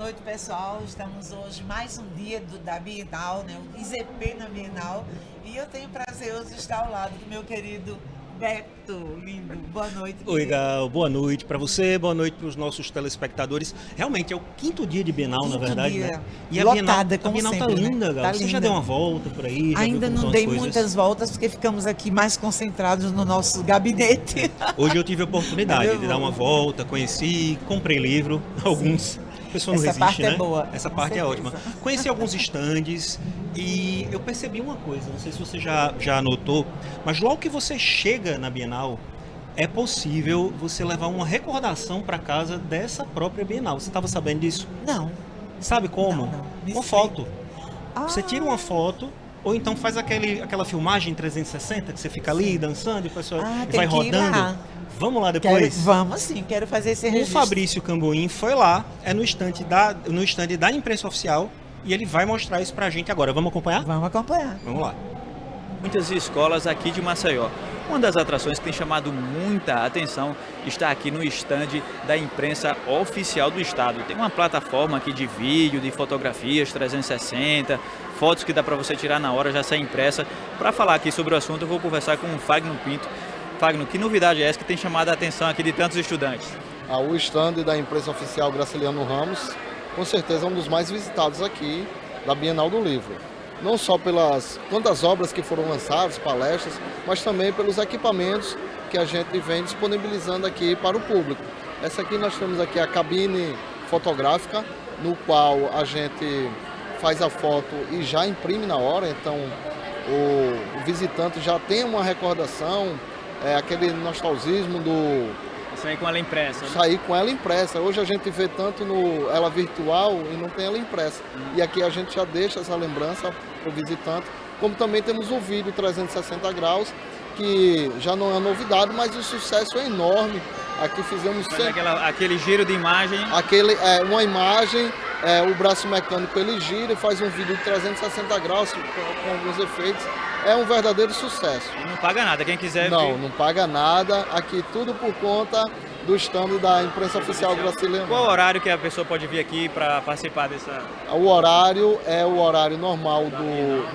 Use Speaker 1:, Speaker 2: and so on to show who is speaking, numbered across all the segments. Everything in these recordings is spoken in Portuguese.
Speaker 1: noite, pessoal. Estamos hoje mais um dia da Bienal, né? O IZP na Bienal. E eu tenho o prazer hoje de estar ao lado do meu querido Beto, lindo. Boa noite.
Speaker 2: Oi, Gal. Boa noite para você, boa noite para os nossos telespectadores. Realmente é o quinto dia de Bienal, na verdade,
Speaker 1: dia.
Speaker 2: né? E
Speaker 1: Lotada,
Speaker 2: a Bienal
Speaker 1: sempre,
Speaker 2: tá linda,
Speaker 1: né?
Speaker 2: Gal.
Speaker 1: Tá
Speaker 2: você
Speaker 1: linda.
Speaker 2: já deu uma volta por aí? Já
Speaker 1: Ainda
Speaker 2: viu como
Speaker 1: não
Speaker 2: estão as
Speaker 1: dei
Speaker 2: coisas?
Speaker 1: muitas voltas porque ficamos aqui mais concentrados no nosso gabinete.
Speaker 2: Hoje eu tive a oportunidade de dar uma volta, conheci, comprei livro, alguns. A pessoa não
Speaker 1: Essa
Speaker 2: resiste,
Speaker 1: parte é
Speaker 2: né?
Speaker 1: boa,
Speaker 2: Essa
Speaker 1: com
Speaker 2: parte é
Speaker 1: certeza.
Speaker 2: ótima. Conheci alguns estandes e eu percebi uma coisa, não sei se você já notou, mas logo que você chega na Bienal, é possível você levar uma recordação para casa dessa própria Bienal. Você estava sabendo disso?
Speaker 1: Não.
Speaker 2: Sabe como?
Speaker 1: Não. Me
Speaker 2: Uma
Speaker 1: explica.
Speaker 2: foto.
Speaker 1: Ah,
Speaker 2: Você tira uma foto, ou então faz aquela filmagem 360 que você fica ali dançando e o pessoal
Speaker 1: tem
Speaker 2: vai
Speaker 1: que ir
Speaker 2: rodando.
Speaker 1: lá.
Speaker 2: Vamos lá
Speaker 1: quero,
Speaker 2: depois?
Speaker 1: vamos sim, quero fazer esse
Speaker 2: O
Speaker 1: registro.
Speaker 2: Fabrício Cambuim foi lá, é no stand da imprensa oficial, e ele vai mostrar isso pra gente agora. Vamos acompanhar?
Speaker 1: Vamos acompanhar.
Speaker 2: Vamos lá.
Speaker 3: Muitas escolas aqui de Maceió. Uma das atrações que tem chamado muita atenção está aqui no estande da imprensa oficial do estado. Tem uma plataforma aqui de vídeo, de fotografias 360, fotos que dá para você tirar na hora, já sai impressa. Para falar aqui sobre o assunto, eu vou conversar com o Fagno Pinto. Fagno, que novidade é essa que tem chamado a atenção aqui de tantos estudantes?
Speaker 4: O estande da imprensa oficial Graciliano Ramos, com certeza é um dos mais visitados aqui da Bienal do Livro. Não só pelas quantas obras que foram lançadas, palestras, mas também pelos equipamentos que a gente vem disponibilizando aqui para o público. Essa aqui nós temos aqui a cabine fotográfica, no qual a gente faz a foto e já imprime na hora, então o visitante já tem uma recordação, aquele nostalgismo do
Speaker 3: Sair com ela impressa, né?
Speaker 4: sair com ela impressa. Hoje a gente vê tanto ela virtual e não tem ela impressa. E aqui a gente já deixa essa lembrança para o visitante. Como também temos o vídeo 360 graus, que já não é novidade, mas o sucesso é enorme. Aqui fizemos
Speaker 3: Aquele giro de imagem.
Speaker 4: uma imagem, o braço mecânico ele gira e faz um vídeo de 360 graus com alguns efeitos. É um verdadeiro sucesso.
Speaker 3: E não paga nada, quem quiser
Speaker 4: Não,
Speaker 3: vir.
Speaker 4: não paga nada. Aqui tudo por conta do stand da imprensa oficial Graciliano.
Speaker 3: Qual o horário que a pessoa pode vir aqui para participar dessa?
Speaker 4: O horário é o horário normal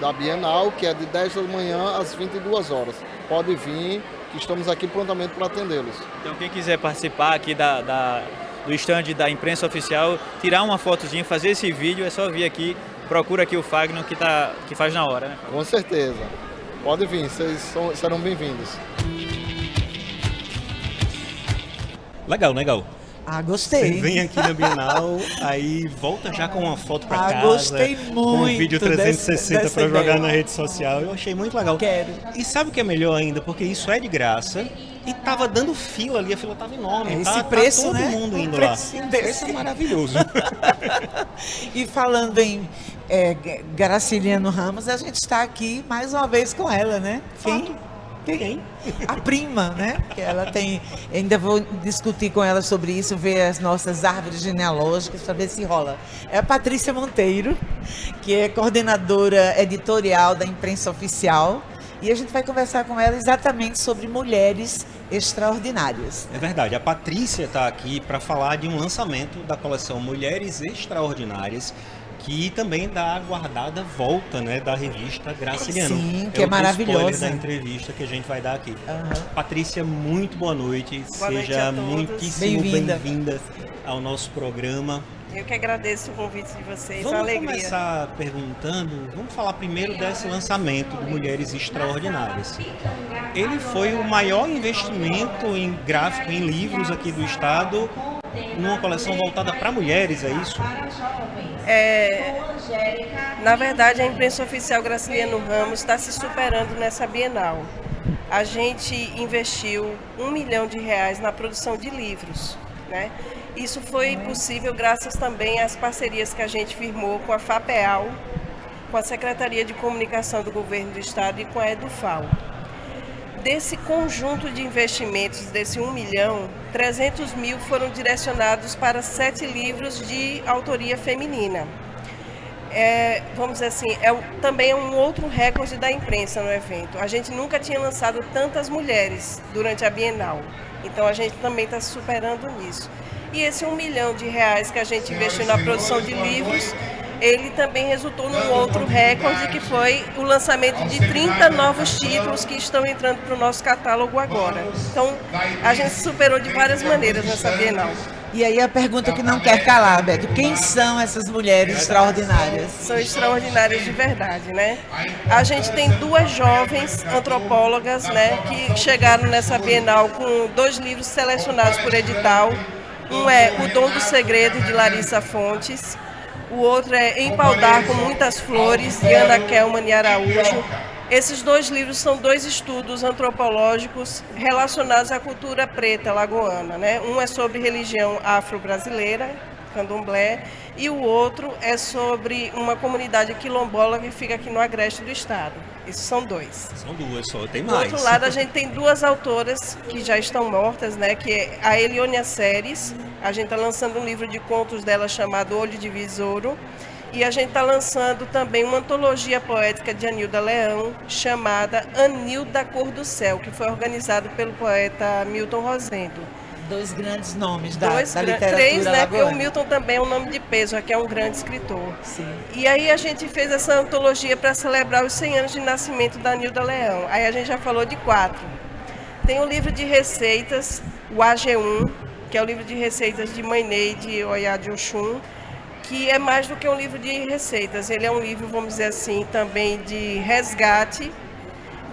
Speaker 4: da Bienal, que é de 10 da manhã às 22 horas. Pode vir, que estamos aqui prontamente para atendê-los.
Speaker 3: Então quem quiser participar aqui do stand da imprensa oficial, tirar uma fotozinha, fazer esse vídeo, é só vir aqui, procura aqui o Fagno que faz na hora, né?
Speaker 4: Com certeza. Pode vir, vocês serão bem-vindos.
Speaker 2: Legal, legal.
Speaker 1: Ah,
Speaker 2: Você
Speaker 1: gostei.
Speaker 2: vem aqui na Bienal, aí volta já com uma foto pra
Speaker 1: Ah,
Speaker 2: casa.
Speaker 1: gostei
Speaker 2: Com um
Speaker 1: muito
Speaker 2: vídeo 360
Speaker 1: dessa
Speaker 2: pra jogar
Speaker 1: ideia.
Speaker 2: na rede social. Eu achei muito legal.
Speaker 1: Quero.
Speaker 2: E sabe o que é melhor ainda? Porque isso é de graça e tava dando fila ali, a fila tava enorme.
Speaker 1: Esse preço,
Speaker 2: todo
Speaker 1: né?
Speaker 2: mundo
Speaker 1: Um
Speaker 2: indo lá.
Speaker 1: precinho desse.
Speaker 2: Isso é maravilhoso.
Speaker 1: E falando em Graciliano Ramos, a gente está aqui mais uma vez com ela, né? Quem? A prima, né? Que ela tem. Ainda vou discutir com ela sobre isso, ver as nossas árvores genealógicas para ver se rola. É a Patrícia Monteiro, que é coordenadora editorial da imprensa oficial. E a gente vai conversar com ela exatamente sobre mulheres extraordinárias.
Speaker 2: É verdade, a Patrícia está aqui para falar de um lançamento da coleção Mulheres Extraordinárias, que também dá a aguardada volta, né, da revista Graciliano.
Speaker 1: Sim, que é
Speaker 2: outro
Speaker 1: maravilhosa.
Speaker 2: spoiler da entrevista que a gente vai dar aqui.
Speaker 1: Aham.
Speaker 2: Patrícia, muito boa noite.
Speaker 5: Boa noite
Speaker 2: Seja
Speaker 5: a todos.
Speaker 2: muitíssimo
Speaker 1: Bem-vinda.
Speaker 2: bem-vinda ao nosso programa.
Speaker 5: Eu que agradeço o convite de vocês, a
Speaker 2: Vamos
Speaker 5: alegria.
Speaker 2: começar perguntando, vamos falar primeiro desse lançamento do Mulheres Extraordinárias. Ele foi o maior investimento em gráfico, em livros aqui do estado, numa coleção voltada para mulheres, é isso?
Speaker 5: Na verdade, a imprensa oficial Graciliano Ramos está se superando nessa Bienal. A gente investiu R$1 milhão na produção de livros, né? Isso foi possível graças também às parcerias que a gente firmou com a FAPEAL, com a Secretaria de Comunicação do Governo do Estado e com a EDUFAL. Desse conjunto de investimentos, desse 1 milhão, 300 mil foram direcionados para 7 livros de autoria feminina. Vamos dizer assim, também é um outro recorde da imprensa no evento. A gente nunca tinha lançado tantas mulheres durante a Bienal, então a gente também está se superando nisso. E esse R$1 milhão que a gente investiu na produção de livros, ele também resultou num outro recorde, que foi o lançamento de 30 novos títulos que estão entrando para o nosso catálogo agora. Então, a gente superou de várias maneiras nessa Bienal.
Speaker 1: E aí a pergunta que não quer calar, Beto, quem são essas mulheres extraordinárias?
Speaker 5: São extraordinárias de verdade, né? A gente tem 2 jovens antropólogas, né, que chegaram nessa Bienal com 2 livros selecionados por edital. Um é O Dom do Segredo, de Larissa Fontes. O outro é Empaldar com Muitas Flores, de Ana Kelman e Araújo. Esses 2 livros são 2 estudos antropológicos relacionados à cultura preta lagoana, né? Um é sobre religião afro-brasileira, candomblé, e o outro é sobre uma comunidade quilombola que fica aqui no agreste do estado. Esses são 2.
Speaker 2: São 2 só, tem
Speaker 5: Do
Speaker 2: mais.
Speaker 5: outro lado, a gente tem 2 autoras que já estão mortas, né? Que é a Eliônia Seres. A gente está lançando um livro de contos dela chamado Olho de Besouro. E a gente está lançando também uma antologia poética de Anilda Leão, chamada Anil da Cor do Céu, que foi organizado pelo poeta Milton Rosendo.
Speaker 1: 2 grandes nomes da
Speaker 5: 3,
Speaker 1: literatura
Speaker 5: né? Porque
Speaker 1: lagoana.
Speaker 5: o Milton também é um nome de peso, aqui é um grande escritor.
Speaker 1: Sim.
Speaker 5: E aí a gente fez essa antologia para celebrar os 100 anos de nascimento da Anilda Leão. Aí a gente já falou de 4. Tem o livro de receitas, o AG1, que é o livro de receitas de Mãe Neide Oyá de Oxum, que é mais do que um livro de receitas. Ele é um livro, vamos dizer assim, também de resgate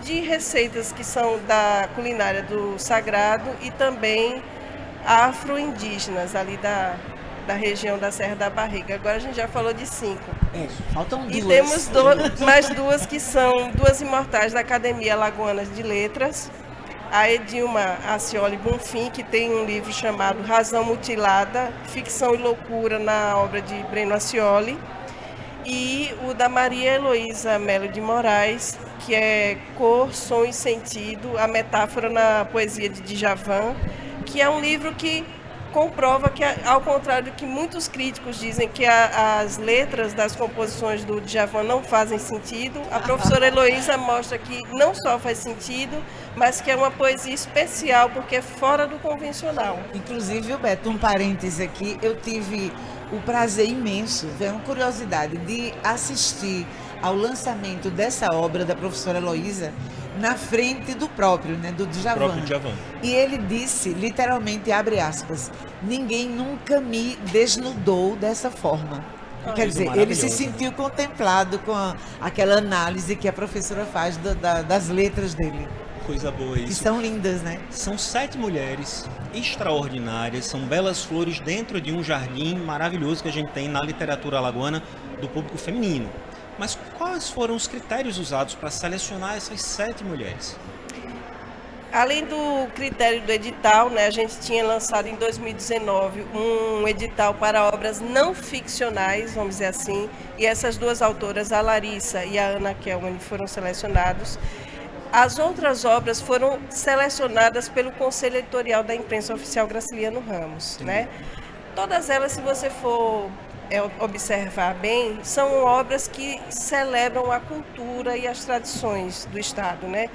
Speaker 5: de receitas que são da culinária do sagrado e também afro-indígenas, ali da região da Serra da Barriga. Agora a gente já falou de 5.
Speaker 1: Faltam 2.
Speaker 5: E temos mais 2 que são 2 imortais da Academia Alagoana de Letras. A Edilma Acioli Bonfim, que tem um livro chamado Razão Mutilada, Ficção e Loucura, na obra de Breno Acioli. E o da Maria Heloísa Melo de Moraes, que é Cor, Som e Sentido, a metáfora na poesia de Djavan, que é um livro que comprova que, ao contrário do que muitos críticos dizem que as letras das composições do Djavan não fazem sentido, a professora Heloísa mostra que não só faz sentido, mas que é uma poesia especial, porque é fora do convencional.
Speaker 1: Inclusive, Beto, um parêntese aqui, eu tive o prazer imenso, é uma curiosidade, de assistir ao lançamento dessa obra da professora Heloísa na frente do próprio, né, do Djavan. E ele disse, literalmente, abre aspas, ninguém nunca me desnudou dessa forma. Quer dizer, ele se sentiu contemplado com aquela análise que a professora faz das letras dele.
Speaker 2: Coisa boa isso.
Speaker 1: E são lindas, né?
Speaker 2: São 7 mulheres extraordinárias, são belas flores dentro de um jardim maravilhoso que a gente tem na literatura alagoana do público feminino. Mas quais foram os critérios usados para selecionar essas 7 mulheres?
Speaker 5: Além do critério do edital, né, a gente tinha lançado em 2019 um edital para obras não ficcionais, vamos dizer assim, e essas 2 autoras, a Larissa e a Ana Kelman, foram selecionados. As outras obras foram selecionadas pelo Conselho Editorial da Imprensa Oficial Graciliano Ramos, né? Todas elas, se você for observar bem, são obras que celebram a cultura e as tradições do Estado, né?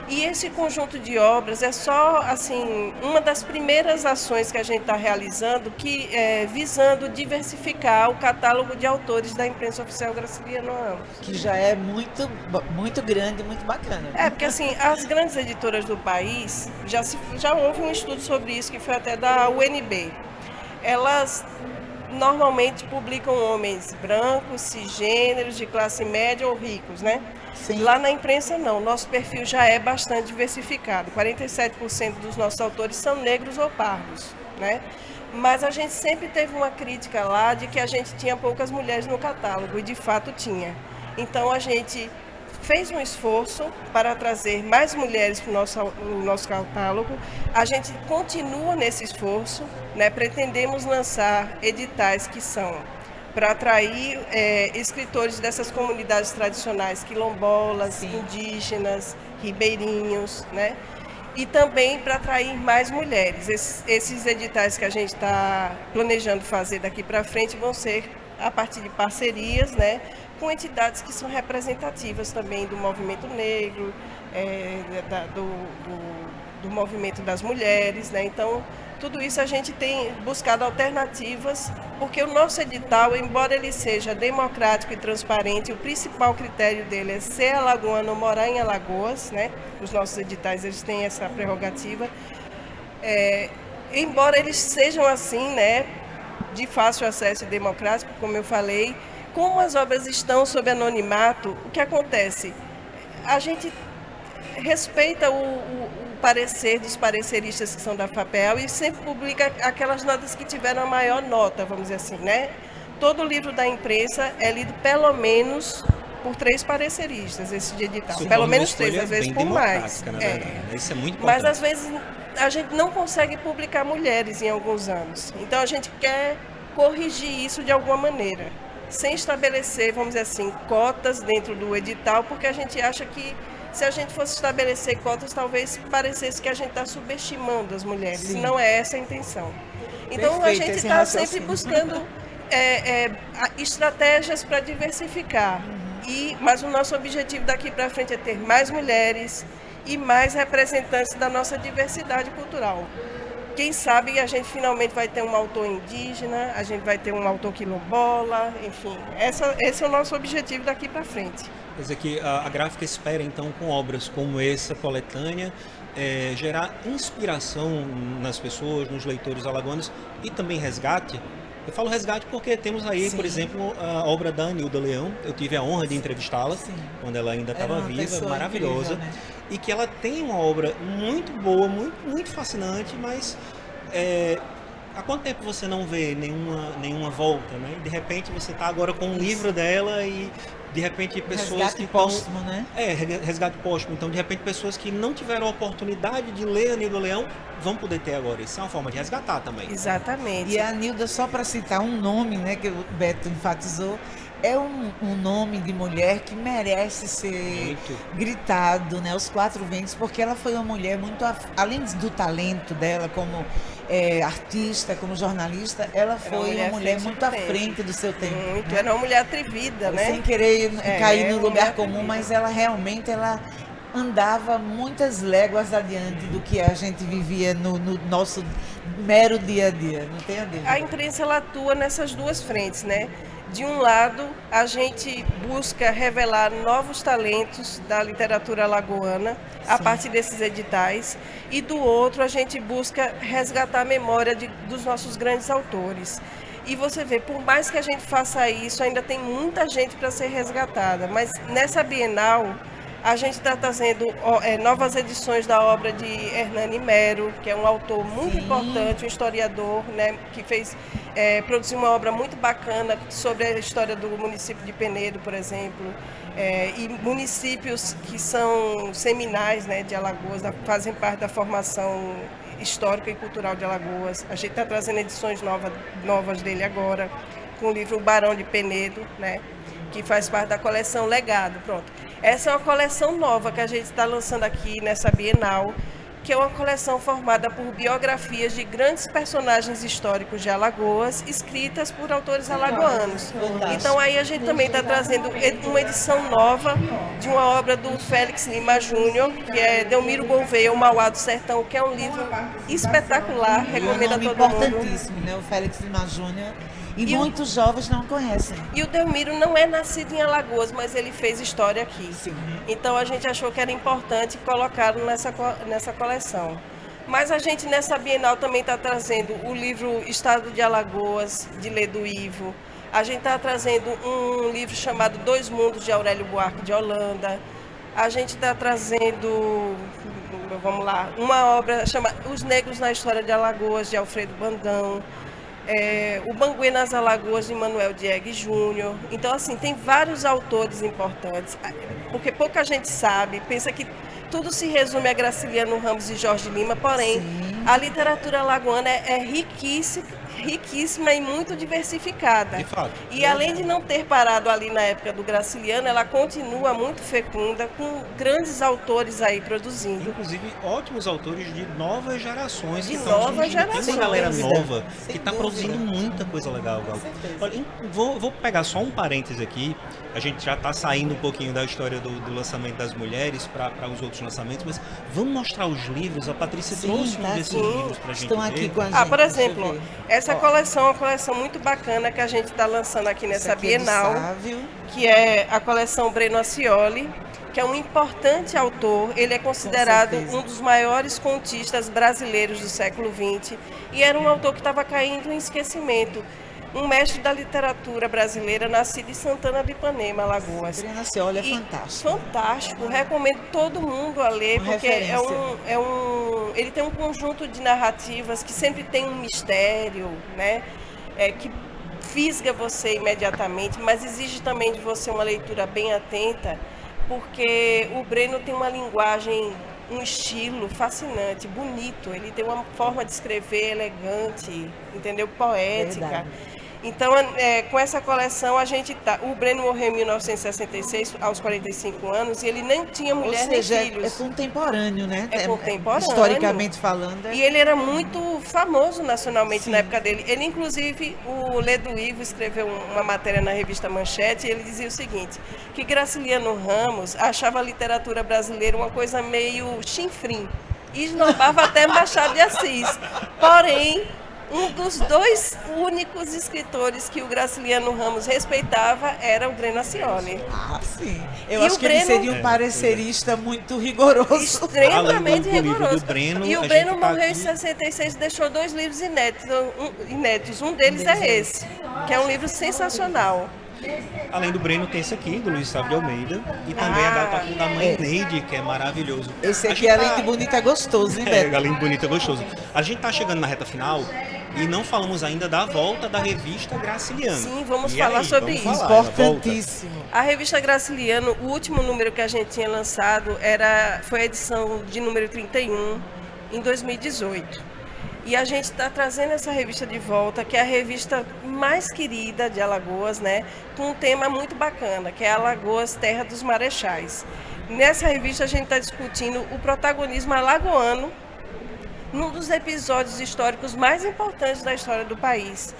Speaker 5: E esse conjunto de obras é só, assim, uma das primeiras ações que a gente está realizando, que visando diversificar o catálogo de autores da Imprensa Oficial Graciliano Ramos.
Speaker 1: Que já é muito, muito grande, muito bacana.
Speaker 5: Porque assim, as grandes editoras do país, já houve um estudo sobre isso, que foi até da UNB. Elas normalmente publicam homens brancos, cisgêneros, de classe média ou ricos, né?
Speaker 1: Sim.
Speaker 5: Lá na imprensa não, nosso perfil já é bastante diversificado. 47% dos nossos autores são negros ou pardos, né? Mas a gente sempre teve uma crítica lá de que a gente tinha poucas mulheres no catálogo, e de fato tinha. Então a gente fez um esforço para trazer mais mulheres para o nosso catálogo. A gente continua nesse esforço, né? Pretendemos lançar editais que são para atrair escritores dessas comunidades tradicionais, quilombolas,
Speaker 1: Sim.
Speaker 5: indígenas, ribeirinhos, né? E também para atrair mais mulheres. Esses editais que a gente está planejando fazer daqui para frente vão ser a partir de parcerias, né, com entidades que são do movimento das mulheres, né? Então, tudo isso a gente tem buscado alternativas, porque o nosso edital, embora ele seja democrático e transparente, o principal critério dele é ser alagoano ou morar em Alagoas, né? Os nossos editais, eles têm essa prerrogativa. Embora eles sejam assim, né, de fácil acesso e democrático, como eu falei, como as obras estão sob anonimato, o que acontece? A gente respeita o parecer dos pareceristas que são da FAPEL e sempre publica aquelas notas que tiveram a maior nota, vamos dizer assim, né? Todo livro da imprensa é lido pelo menos por 3 pareceristas, esse de edital.
Speaker 2: Isso
Speaker 5: Pelo
Speaker 2: torna
Speaker 5: menos
Speaker 2: uma
Speaker 5: 3,
Speaker 2: escolha
Speaker 5: às vezes
Speaker 2: bem
Speaker 5: por mais.
Speaker 2: democrática, na verdade, né? Isso é muito
Speaker 5: Mas
Speaker 2: importante.
Speaker 5: às vezes a gente não consegue publicar mulheres em alguns anos. Então a gente quer corrigir isso de alguma maneira, sem estabelecer, vamos dizer assim, cotas dentro do edital, porque a gente acha que se a gente fosse estabelecer cotas, talvez parecesse que a gente está subestimando as mulheres.
Speaker 1: Sim.
Speaker 5: E não é essa a intenção. Então a
Speaker 1: Perfeito
Speaker 5: gente
Speaker 1: esse
Speaker 5: está sempre
Speaker 1: raciocínio.
Speaker 5: buscando estratégias para diversificar. Mas o nosso objetivo daqui para frente é ter mais mulheres e mais representantes da nossa diversidade cultural. Quem sabe a gente finalmente vai ter um autor indígena, a gente vai ter um autor quilombola, enfim. Esse é o nosso objetivo daqui para frente.
Speaker 2: Quer dizer que a gráfica espera, então, com obras como essa coletânea, gerar inspiração nas pessoas, nos leitores alagoanos e também resgate. Eu falo resgate porque temos aí,
Speaker 1: Sim.
Speaker 2: por exemplo, a obra da Anilda Leão. Eu tive a honra de entrevistá-la
Speaker 1: Sim.
Speaker 2: quando ela ainda
Speaker 1: Era
Speaker 2: estava
Speaker 1: uma
Speaker 2: viva,
Speaker 1: pessoa
Speaker 2: maravilhosa.
Speaker 1: incrível, né?
Speaker 2: E que ela tem uma obra muito boa, muito fascinante, mas há quanto tempo você não vê nenhuma volta, né? De repente você está agora com um livro dela e de repente pessoas
Speaker 1: Resgate
Speaker 2: que
Speaker 1: póstumo, né?
Speaker 2: resgate póstumo. Então, de repente, pessoas que não tiveram a oportunidade de ler Anilda Leão vão poder ter agora. Isso é uma forma de resgatar também.
Speaker 5: Exatamente.
Speaker 1: E a Nilda, só para citar um nome, né, que o Beto enfatizou, é um nome de mulher que merece ser
Speaker 2: Muito.
Speaker 1: gritado, né, aos 4 ventos, porque ela foi uma mulher muito, além do talento dela como artista, como jornalista, ela foi uma mulher muito à frente do seu tempo.
Speaker 5: Muito,
Speaker 1: né?
Speaker 5: era uma mulher atrevida, né?
Speaker 1: Sem querer cair no
Speaker 5: uma
Speaker 1: lugar
Speaker 5: mulher
Speaker 1: comum,
Speaker 5: atrevida.
Speaker 1: mas ela realmente andava muitas léguas adiante do que a gente vivia no nosso mero dia a dia, não tenho dúvida.
Speaker 5: A imprensa ela atua nessas 2 frentes, né? De um lado, a gente busca revelar novos talentos da literatura alagoana a
Speaker 1: Sim.
Speaker 5: partir desses editais, e do outro, a gente busca resgatar a memória dos nossos grandes autores. E você vê, por mais que a gente faça isso, ainda tem muita gente para ser resgatada, mas nessa Bienal a gente está trazendo novas edições da obra de Hernani Mero, que é um autor muito
Speaker 1: Sim.
Speaker 5: importante, um historiador, né, que produziu uma obra muito bacana sobre a história do município de Penedo, por exemplo, e municípios que são seminais, né, de Alagoas, fazem parte da formação histórica e cultural de Alagoas. A gente está trazendo edições novas dele agora, com o livro O Barão de Penedo, né, que faz parte da coleção Legado. Pronto. Essa é uma coleção nova que a gente está lançando aqui nessa Bienal, que é uma coleção formada por biografias de grandes personagens históricos de Alagoas, escritas por autores alagoanos. Então aí a gente também está trazendo uma edição nova de uma obra do Félix Lima Júnior, que é Delmiro Gouveia, O Mauá do Sertão, que é um livro espetacular, recomendo a todo mundo.
Speaker 1: Importantíssimo, né? O Félix Lima Júnior. E muitos jovens não conhecem.
Speaker 5: E o Delmiro não é nascido em Alagoas, mas ele fez história aqui.
Speaker 1: Sim.
Speaker 5: Então a gente achou que era importante colocá-lo nessa coleção. Mas a gente nessa Bienal também está trazendo o livro Estado de Alagoas, de Ledo Ivo. A gente está trazendo um livro chamado Dois Mundos, de Aurélio Buarque de Holanda. A gente está trazendo, vamos lá, uma obra chamada Os Negros na História de Alagoas, de Alfredo Bandão. O Banguê nas Alagoas, de Manuel Diegue Júnior. Então, assim, tem vários autores importantes, porque pouca gente sabe, pensa que tudo se resume a Graciliano Ramos e Jorge Lima, porém,
Speaker 1: Sim.
Speaker 5: A literatura alagoana é riquíssima e muito diversificada.
Speaker 2: De fato.
Speaker 5: E além de não ter parado ali na época do Graciliano, ela continua muito fecunda, com grandes autores aí produzindo.
Speaker 2: Inclusive, ótimos autores de novas gerações.
Speaker 5: De
Speaker 2: que estão
Speaker 5: novas
Speaker 2: surgindo. Tem
Speaker 5: gerações.
Speaker 2: uma galera
Speaker 1: Sem dúvida.
Speaker 2: nova que
Speaker 1: Sem
Speaker 2: está
Speaker 1: dúvida.
Speaker 2: produzindo muita coisa legal, Gal. Olha, vou pegar só um parêntese aqui. A gente já está saindo um pouquinho da história do lançamento das mulheres para os outros lançamentos, mas vamos mostrar os livros. A Patrícia
Speaker 1: Sim,
Speaker 2: trouxe um
Speaker 1: tá
Speaker 2: desses
Speaker 1: aqui.
Speaker 2: livros para a gente
Speaker 1: Estão
Speaker 2: ver.
Speaker 1: aqui com a gente.
Speaker 5: Ah, por
Speaker 1: deixa eu
Speaker 5: exemplo,
Speaker 1: ver.
Speaker 5: essa
Speaker 1: Ó,
Speaker 5: coleção é uma coleção muito bacana que a gente está lançando aqui
Speaker 1: esse
Speaker 5: nessa
Speaker 1: aqui é do
Speaker 5: Bienal,
Speaker 1: Sávio.
Speaker 5: que é a coleção Breno Ascioli, que é um importante autor. Ele é considerado
Speaker 1: certeza.
Speaker 5: um dos maiores contistas brasileiros do século XX e era um autor que estava caindo em esquecimento. Um mestre da literatura brasileira, nascido em Santana de Ipanema, Alagoas.
Speaker 1: Adriana Cioli é
Speaker 5: E
Speaker 1: fantástico.
Speaker 5: fantástico, recomendo todo mundo a ler,
Speaker 1: Uma
Speaker 5: porque
Speaker 1: referência.
Speaker 5: ele tem um conjunto de narrativas que sempre tem um mistério, né? Que fisga você imediatamente, mas exige também de você uma leitura bem atenta, porque o Breno tem uma linguagem, um estilo fascinante, bonito, ele tem uma forma de escrever elegante, entendeu? Poética.
Speaker 1: Verdade.
Speaker 5: Então, com essa coleção, a gente tá. O Breno morreu em 1966, aos 45 anos, e ele nem tinha
Speaker 1: Ou
Speaker 5: mulher
Speaker 1: seja,
Speaker 5: nem
Speaker 1: é
Speaker 5: filhos.
Speaker 1: contemporâneo, né?
Speaker 5: É contemporâneo.
Speaker 1: Historicamente falando.
Speaker 5: E ele era muito famoso nacionalmente na época dele. Ele, inclusive, o Ledo Ivo escreveu uma matéria na revista Manchete, e ele dizia o seguinte, que Graciliano Ramos achava a literatura brasileira uma coisa meio chinfrim, e esnobava até Machado de Assis. Porém, um dos dois únicos escritores que o Graciliano Ramos respeitava era o Breno Ascioli.
Speaker 1: Ah, sim. Eu
Speaker 5: E
Speaker 1: acho
Speaker 5: o
Speaker 1: que ele
Speaker 5: Breno-
Speaker 1: seria um parecerista muito rigoroso.
Speaker 5: Extremamente
Speaker 2: Além do livro
Speaker 5: rigoroso.
Speaker 2: do Breno,
Speaker 5: E
Speaker 2: a
Speaker 5: o
Speaker 2: gente
Speaker 5: Breno
Speaker 2: tá
Speaker 5: morreu em
Speaker 2: aqui-
Speaker 5: 66 e deixou 2 livros inéditos. Um deles é esse, que é um livro sensacional.
Speaker 2: Além do Breno, tem esse aqui, do Luiz Sávio de Almeida. E também a Gal tá com o da Mãe
Speaker 1: é.
Speaker 2: Neide, que é maravilhoso.
Speaker 1: Esse
Speaker 2: A
Speaker 1: aqui,
Speaker 2: gente
Speaker 1: além
Speaker 2: tá-
Speaker 1: de bonito, é gostoso, hein,
Speaker 2: É,
Speaker 1: Beto?
Speaker 2: além de bonito, é gostoso. A gente tá chegando na reta final e não falamos ainda da volta da revista Graciliano.
Speaker 5: Sim, vamos
Speaker 2: E
Speaker 5: falar
Speaker 2: aí,
Speaker 5: sobre
Speaker 2: vamos
Speaker 5: isso.
Speaker 2: falar, ela volta.
Speaker 1: Importantíssimo.
Speaker 5: A revista Graciliano, o último número que a gente tinha lançado foi a edição de número 31, em 2018. E a gente está trazendo essa revista de volta, que é a revista mais querida de Alagoas, né? Com um tema muito bacana, que é Alagoas, Terra dos Marechais. Nessa revista a gente está discutindo o protagonismo alagoano num dos episódios históricos mais importantes da história do país.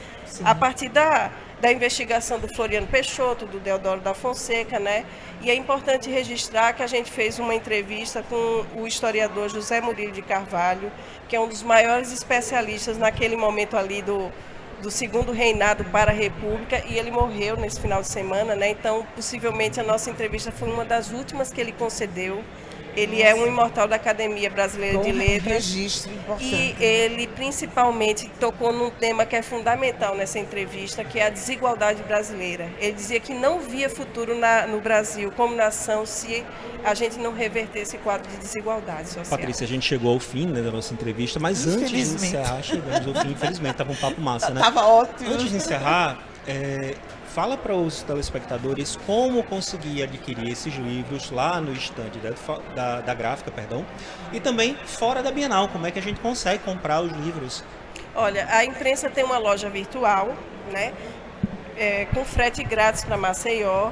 Speaker 5: A partir da investigação do Floriano Peixoto, do Deodoro da Fonseca, né? E é importante registrar que a gente fez uma entrevista com o historiador José Murilo de Carvalho, que é um dos maiores especialistas naquele momento ali do segundo reinado para a República, e ele morreu nesse final de semana, né? Então, possivelmente a nossa entrevista foi uma das últimas que ele concedeu. Ele é um imortal da Academia Brasileira de
Speaker 1: Um
Speaker 5: Letras.
Speaker 1: registro importante.
Speaker 5: E ele principalmente tocou num tema que é fundamental nessa entrevista, que é a desigualdade brasileira. Ele dizia que não via futuro no Brasil como nação se a gente não reverter esse quadro de desigualdade social.
Speaker 2: Patrícia, a gente chegou ao fim, né, da nossa entrevista, mas antes de
Speaker 1: Infelizmente.
Speaker 2: encerrar, chegamos ao fim, infelizmente, tava um papo massa, né?
Speaker 1: Tava ótimo.
Speaker 2: Antes de encerrar, fala para os telespectadores como conseguir adquirir esses livros lá no estande da gráfica, perdão, e também fora da Bienal, como é que a gente consegue comprar os livros?
Speaker 5: Olha, a imprensa tem uma loja virtual, né, com frete grátis para Maceió,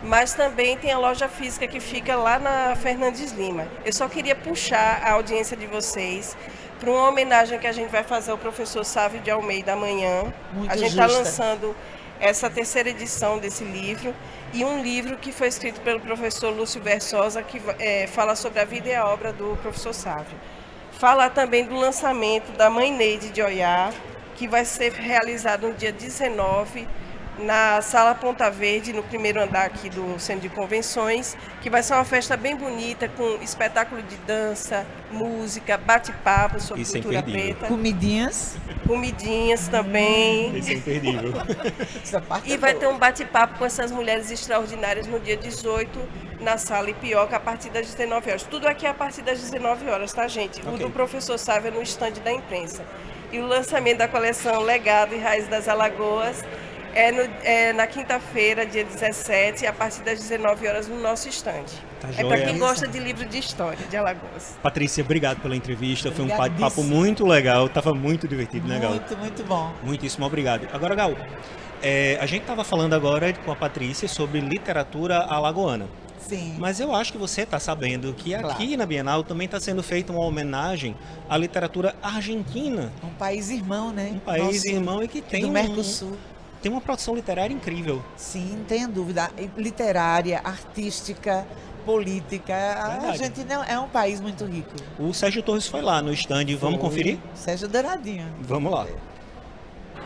Speaker 5: mas também tem a loja física que fica lá na Fernandes Lima. Eu só queria puxar a audiência de vocês para uma homenagem que a gente vai fazer ao professor Sávio de Almeida amanhã.
Speaker 1: Muito
Speaker 5: A gente está
Speaker 1: justa.
Speaker 5: lançando essa terceira edição desse livro, e um livro que foi escrito pelo professor Lúcio Versosa, que fala sobre a vida e a obra do professor Sávio. Fala também do lançamento da Mãe Neide de Oiá, que vai ser realizado no dia 19, na Sala Ponta Verde, no primeiro andar aqui do Centro de Convenções, que vai ser uma festa bem bonita, com espetáculo de dança, música, bate-papo sobre
Speaker 2: Isso é
Speaker 5: cultura
Speaker 2: imperdível.
Speaker 5: preta,
Speaker 1: Comidinhas.
Speaker 5: comidinhas também.
Speaker 2: Isso é imperdível.
Speaker 1: Essa parte
Speaker 5: E
Speaker 1: é
Speaker 5: vai
Speaker 1: boa.
Speaker 5: ter um bate-papo com essas mulheres extraordinárias no dia 18, na Sala Ipioca, a partir das 19 horas. Tudo aqui é a partir das 19 horas, tá, gente? O
Speaker 2: Ok.
Speaker 5: do professor Sávio é no estande da imprensa. E o lançamento da coleção Legado e Raiz das Alagoas Na quinta-feira, dia 17, a partir das 19 horas no nosso estande.
Speaker 2: Tá
Speaker 5: É para
Speaker 2: joia.
Speaker 5: quem gosta de livro de história de Alagoas.
Speaker 2: Patrícia, obrigado pela entrevista. Foi um papo
Speaker 1: Obrigadíssimo.
Speaker 2: muito legal. Tava muito divertido, né, Gal?
Speaker 1: Muito, muito bom.
Speaker 2: Muitíssimo obrigado. Agora, Gal, a gente estava falando agora com a Patrícia sobre literatura alagoana.
Speaker 1: Sim.
Speaker 2: Mas eu acho que você está sabendo que aqui na Bienal também está sendo feita uma homenagem à literatura argentina.
Speaker 1: Um país irmão, né?
Speaker 2: Um país
Speaker 1: Nosso-
Speaker 2: irmão e que tem,
Speaker 1: do Mercosul.
Speaker 2: tem uma produção literária incrível.
Speaker 1: Sim, não tenho dúvida. Literária, artística, política. A
Speaker 2: Verdade.
Speaker 1: Argentina é um país muito rico.
Speaker 2: O Sérgio Torres foi lá no stand. Vamos
Speaker 1: Foi.
Speaker 2: conferir?
Speaker 1: Sérgio Douradinho.
Speaker 2: Vamos lá.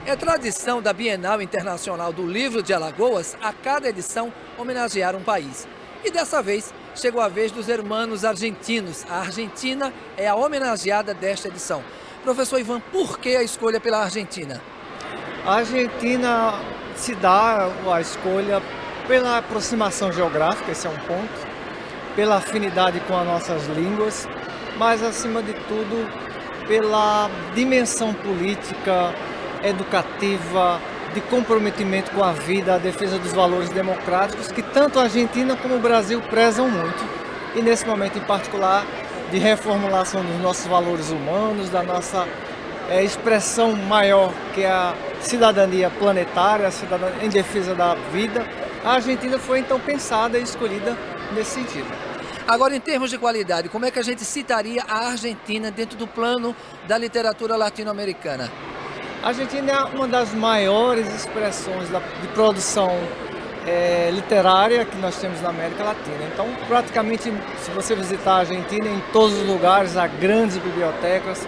Speaker 6: É tradição da Bienal Internacional do Livro de Alagoas a cada edição homenagear um país. E dessa vez chegou a vez dos hermanos argentinos. A Argentina é a homenageada desta edição. Professor Ivan, por que a escolha pela Argentina?
Speaker 7: A Argentina se dá a escolha pela aproximação geográfica, esse é um ponto, pela afinidade com as nossas línguas, mas acima de tudo pela dimensão política, educativa, de comprometimento com a vida, a defesa dos valores democráticos que tanto a Argentina como o Brasil prezam muito. E nesse momento em particular de reformulação dos nossos valores humanos, da nossa expressão maior que é a cidadania planetária, a cidadania em defesa da vida, a Argentina foi então pensada e escolhida nesse sentido.
Speaker 6: Agora, em termos de qualidade, como é que a gente citaria a Argentina dentro do plano da literatura latino-americana?
Speaker 7: A Argentina é uma das maiores expressões de produção literária que nós temos na América Latina. Então, praticamente, se você visitar a Argentina, em todos os lugares há grandes bibliotecas,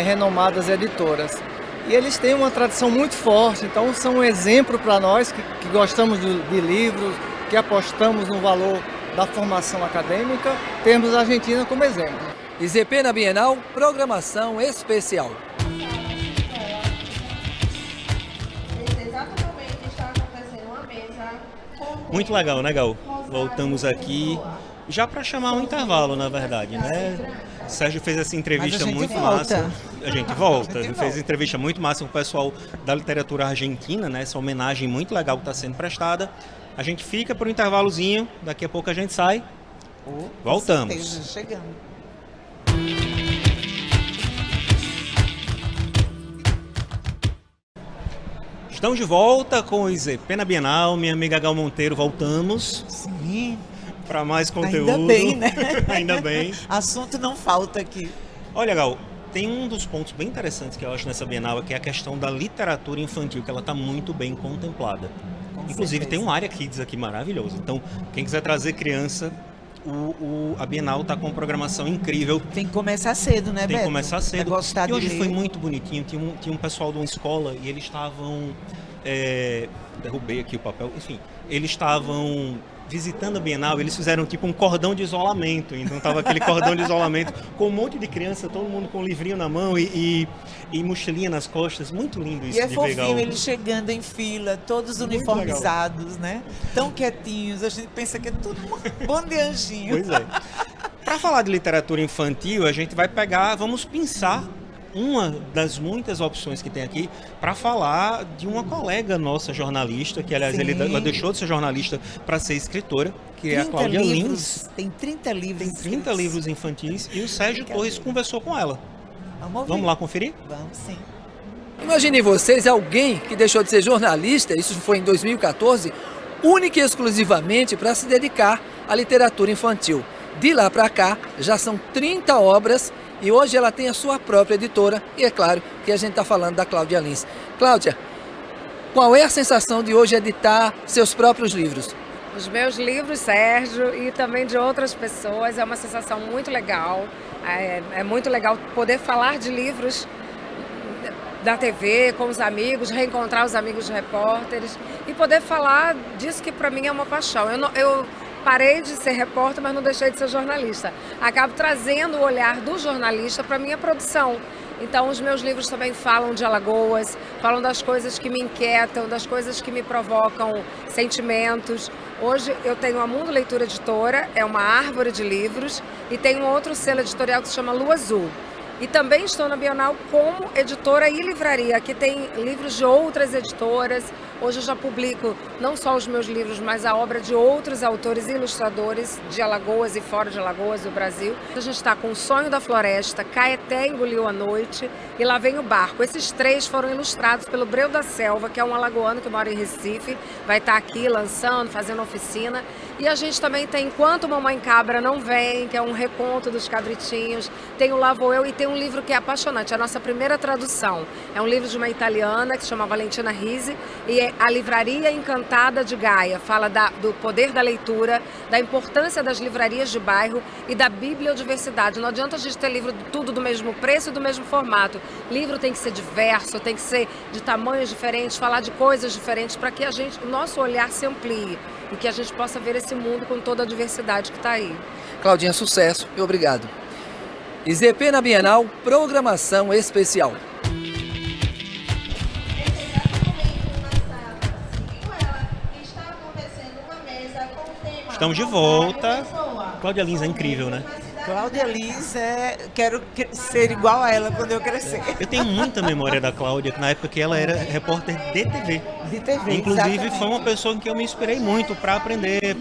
Speaker 7: renomadas editoras. E eles têm uma tradição muito forte, então são um exemplo para nós que gostamos de livros, que apostamos no valor da formação acadêmica, temos a Argentina como exemplo.
Speaker 6: IZP na Bienal, programação especial.
Speaker 2: Muito legal, né, Gal? Voltamos aqui já para chamar um intervalo, na verdade, né? O Sérgio fez essa entrevista
Speaker 1: Mas a gente
Speaker 2: muito
Speaker 1: volta.
Speaker 2: massa. A gente volta.
Speaker 1: A gente
Speaker 2: Fez
Speaker 1: volta.
Speaker 2: entrevista muito massa com o pessoal da literatura argentina, né? Essa homenagem muito legal que está sendo prestada. A gente fica por um intervalozinho, daqui a pouco a gente sai.
Speaker 1: Com
Speaker 2: Voltamos.
Speaker 1: certeza, chegando.
Speaker 2: Estamos de volta com o IZP na Bienal. Minha amiga Gal Monteiro, voltamos
Speaker 1: Sim,
Speaker 2: para mais conteúdo.
Speaker 1: ainda bem, né?
Speaker 2: Ainda bem.
Speaker 1: Assunto não falta aqui.
Speaker 2: Olha, Gal, tem um dos pontos bem interessantes que eu acho nessa Bienal, que é a questão da literatura infantil, que ela está muito bem contemplada.
Speaker 1: Com
Speaker 2: Inclusive,
Speaker 1: certeza.
Speaker 2: tem um área kids aqui maravilhoso. Então, quem quiser trazer criança, a Bienal está com uma programação incrível.
Speaker 1: Tem que começar cedo, né, Beto?
Speaker 2: Tem que começar cedo.
Speaker 1: Pra gostar
Speaker 2: E hoje
Speaker 1: de ler.
Speaker 2: foi muito bonitinho. Tinha um pessoal de uma escola e eles estavam... derrubei aqui o papel. Enfim, eles estavam visitando a Bienal. Eles fizeram tipo um cordão de isolamento. Então tava aquele cordão de isolamento com um monte de criança, todo mundo com um livrinho na mão e mochilinha nas costas. Muito lindo isso
Speaker 1: E é
Speaker 2: de ver, Gal.
Speaker 1: fofinho eles chegando em fila, todos
Speaker 2: Muito
Speaker 1: uniformizados, né? Tão quietinhos, a gente pensa que é tudo um bando de anjinho.
Speaker 2: Pois é. Para falar de literatura infantil, a gente vai vamos pensar uma das muitas opções que tem aqui para falar de uma colega nossa jornalista, que aliás
Speaker 1: Sim.
Speaker 2: ela deixou de ser jornalista para ser escritora, que é a
Speaker 1: 30
Speaker 2: Cláudia
Speaker 1: livros,
Speaker 2: Lins.
Speaker 1: Tem 30 livros.
Speaker 2: Tem 30
Speaker 1: escritos.
Speaker 2: livros infantis e o Sérgio Torres conversou com ela.
Speaker 1: Vamos ouvir.
Speaker 2: Vamos lá conferir?
Speaker 1: Vamos sim.
Speaker 6: Imaginem vocês alguém que deixou de ser jornalista, isso foi em 2014, única e exclusivamente para se dedicar à literatura infantil. De lá para cá, já são 30 obras e hoje ela tem a sua própria editora e é claro que a gente está falando da Cláudia Lins. Cláudia, qual é a sensação de hoje editar seus próprios livros?
Speaker 8: Os meus livros, Sérgio, e também de outras pessoas, é uma sensação muito legal. É muito legal poder falar de livros da TV com os amigos, reencontrar os amigos repórteres e poder falar disso que para mim é uma paixão. Eu parei de ser repórter, mas não deixei de ser jornalista. Acabo trazendo o olhar do jornalista para a minha produção. Então, os meus livros também falam de Alagoas, falam das coisas que me inquietam, das coisas que me provocam sentimentos. Hoje eu tenho a Mundo Leitura Editora, é uma árvore de livros, e tem um outro selo editorial que se chama Lua Azul. E também estou na Bienal como editora e livraria, que tem livros de outras editoras. Hoje eu já publico não só os meus livros, mas a obra de outros autores e ilustradores de Alagoas e fora de Alagoas, do Brasil. A gente está com O Sonho da Floresta, Caeté Engoliu a Noite e Lá Vem o Barco. Esses 3 foram ilustrados pelo Breu da Selva, que é um alagoano que mora em Recife. Vai estar aqui lançando, fazendo oficina. E a gente também tem Enquanto Mamãe Cabra Não Vem, que é um reconto dos cabritinhos. Tem o Lá Vou Eu e tem um livro que é apaixonante, a nossa primeira tradução. É um livro de uma italiana que se chama Valentina Risi e é A Livraria Encantada de Gaia. Fala do poder da leitura, da importância das livrarias de bairro e da bibliodiversidade. Não adianta a gente ter livro tudo do mesmo preço e do mesmo formato. Livro tem que ser diverso, tem que ser de tamanhos diferentes, falar de coisas diferentes para que o nosso olhar se amplie e que a gente possa ver esse mundo com toda a diversidade que está aí.
Speaker 6: Claudinha, sucesso e obrigado. IZP na Bienal, programação especial.
Speaker 2: Estamos de volta. Cláudia Lins é incrível, né?
Speaker 1: Cláudia Lins, quero ser igual a ela quando eu crescer.
Speaker 2: Eu tenho muita memória da Cláudia, na época que ela era repórter de TV.
Speaker 1: De TV,
Speaker 2: inclusive,
Speaker 1: exatamente.
Speaker 2: foi uma pessoa em que eu me inspirei muito para aprender,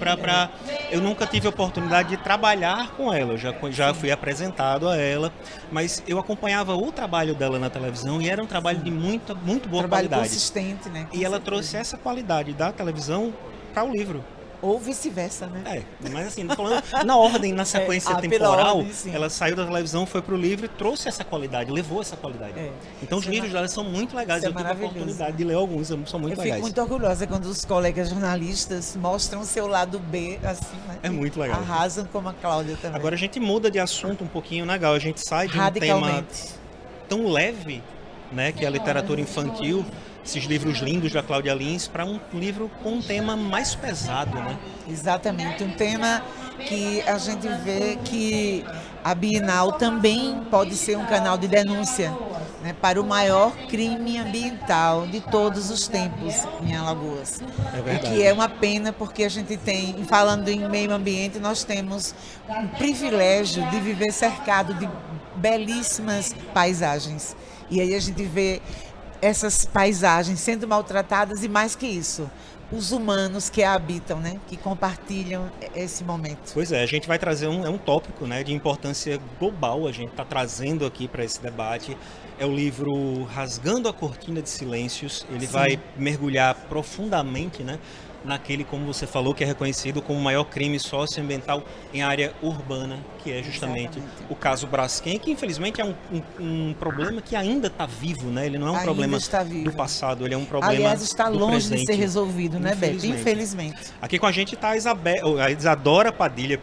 Speaker 2: Eu nunca tive a oportunidade de trabalhar com ela, eu já fui apresentado a ela, mas eu acompanhava o trabalho dela na televisão e era um trabalho de muito boa
Speaker 1: Trabalho
Speaker 2: qualidade.
Speaker 1: consistente, né?
Speaker 2: E ela trouxe essa qualidade da televisão para o livro.
Speaker 1: Ou vice-versa, né?
Speaker 2: Mas assim, falando na ordem, na sequência
Speaker 1: pela
Speaker 2: temporal,
Speaker 1: ordem, sim.
Speaker 2: ela saiu da televisão, foi pro livro e trouxe essa qualidade, levou essa qualidade. Então os livros dela são muito legais, eu tive a oportunidade de ler alguns, são muito legais.
Speaker 1: Eu fico muito orgulhosa quando os colegas jornalistas mostram o seu lado B, assim, né?
Speaker 2: É muito legal.
Speaker 1: Arrasam como a Cláudia também.
Speaker 2: Agora a gente muda de assunto um pouquinho, né, Gal? A gente sai de um tema tão leve, né, que é a literatura infantil, esses livros lindos da Cláudia Lins, para um livro com um tema mais pesado, né?
Speaker 1: Exatamente, um tema que a gente vê que a Bienal também pode ser um canal de denúncia, né, para o maior crime ambiental de todos os tempos em Alagoas.
Speaker 2: É verdade.
Speaker 1: O que é uma pena porque a gente tem, falando em meio ambiente, nós temos um privilégio de viver cercado de belíssimas paisagens. E aí a gente vê essas paisagens sendo maltratadas e, mais que isso, os humanos que a habitam, né, que compartilham esse momento.
Speaker 2: Pois é, a gente vai trazer um tópico, né, de importância global, a gente está trazendo aqui para esse debate. É o livro Rasgando a Cortina de Silêncios. Ele vai mergulhar profundamente, né, naquele, como você falou, que é reconhecido como o maior crime socioambiental em área urbana, que é justamente o caso Braskem, que infelizmente é um problema que ainda está vivo, né? Ele não é um problema do passado, ele é um problema do presente.
Speaker 1: Aliás, está longe de ser resolvido, né, Beto? Infelizmente.
Speaker 2: Aqui com a gente está a Isadora Padilha,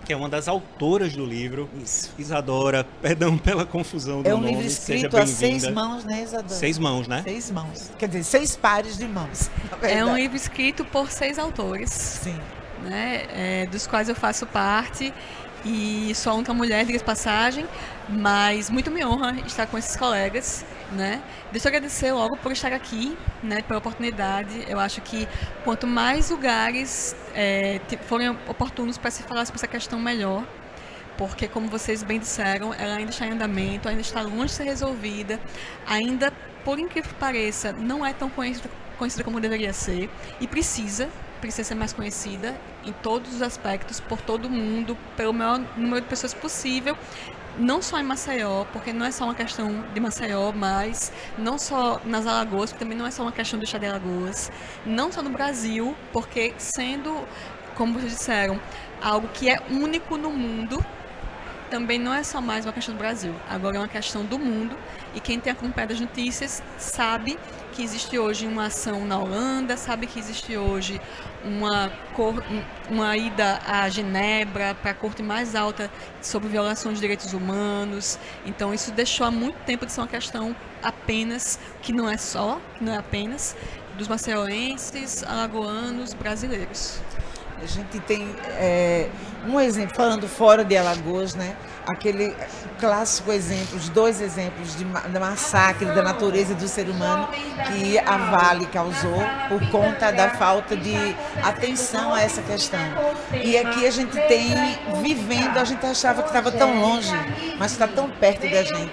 Speaker 2: que é uma das autoras do livro.
Speaker 1: Isso.
Speaker 2: Isadora, perdão pela confusão do nome.
Speaker 1: É um livro escrito a 6 mãos, né, Isadora?
Speaker 2: 6 mãos, né?
Speaker 1: 6 mãos. Quer dizer, 6 pares de mãos.
Speaker 9: É um livro escrito por 6 autores.
Speaker 1: Sim.
Speaker 9: Né, dos quais eu faço parte. E sou a única mulher, diga-se passagem, mas muito me honra estar com esses colegas, né? Deixa eu agradecer logo por estar aqui, né, pela oportunidade. Eu acho que quanto mais lugares forem oportunos para se falar sobre essa questão, melhor. Porque, como vocês bem disseram, ela ainda está em andamento, ainda está longe de ser resolvida, ainda, por incrível que pareça, não é tão conhecida como deveria ser e precisa ser mais conhecida em todos os aspectos, por todo mundo, pelo maior número de pessoas possível, não só em Maceió, porque não é só uma questão de Maceió, mas não só nas Alagoas, porque também não é só uma questão do estado de Alagoas, não só no Brasil, porque sendo, como vocês disseram, algo que é único no mundo, também não é só mais uma questão do Brasil, agora é uma questão do mundo, e quem tem acompanhado as notícias sabe que existe hoje uma ação na Holanda, sabe que existe hoje uma ida a Genebra para a corte mais alta sobre violações de direitos humanos. Então isso deixou há muito tempo de ser uma questão apenas, que não é apenas, dos maceioenses, alagoanos, brasileiros.
Speaker 1: A gente tem um exemplo, falando fora de Alagoas, né? Aquele clássico exemplo, os 2 exemplos de massacre da natureza e do ser humano que a Vale causou por conta da falta de atenção a essa questão. E aqui a gente tem, vivendo, a gente achava que estava tão longe, mas está tão perto da gente.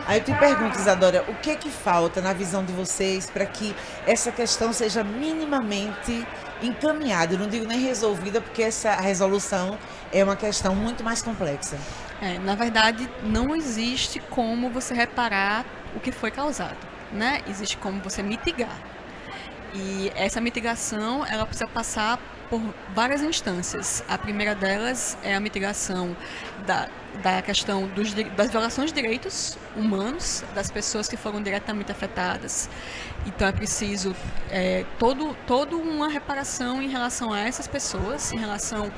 Speaker 1: Aí eu te pergunto, Isadora, o que é que falta na visão de vocês para que essa questão seja minimamente encaminhada? Eu não digo nem resolvida, porque essa resolução é uma questão muito mais complexa.
Speaker 9: Na verdade, não existe como você reparar o que foi causado, né? Existe como você mitigar. E essa mitigação, ela precisa passar por várias instâncias. A primeira delas é a mitigação da questão das violações de direitos humanos das pessoas que foram diretamente afetadas. Então é preciso toda uma reparação em relação a essas pessoas, em relação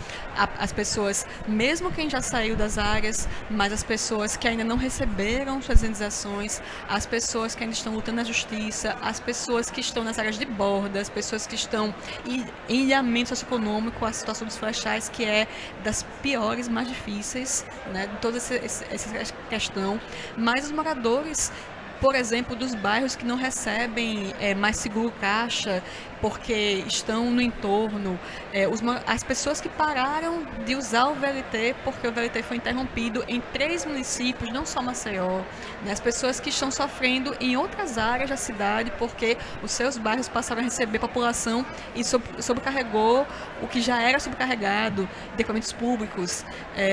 Speaker 9: às pessoas, mesmo quem já saiu das áreas, mas as pessoas que ainda não receberam suas indenizações, as pessoas que ainda estão lutando na justiça, as pessoas que estão nas áreas de borda, as pessoas que estão em ilhamento socioeconômico, a situação dos flechais, que é das piores, mais difíceis, né, de toda essa questão. Mas os moradores, por exemplo, dos bairros que não recebem mais seguro caixa porque estão no entorno, as pessoas que pararam de usar o VLT porque o VLT foi interrompido em 3 municípios, não só Maceió, né? As pessoas que estão sofrendo em outras áreas da cidade porque os seus bairros passaram a receber população e sobrecarregou o que já era sobrecarregado de equipamentos públicos,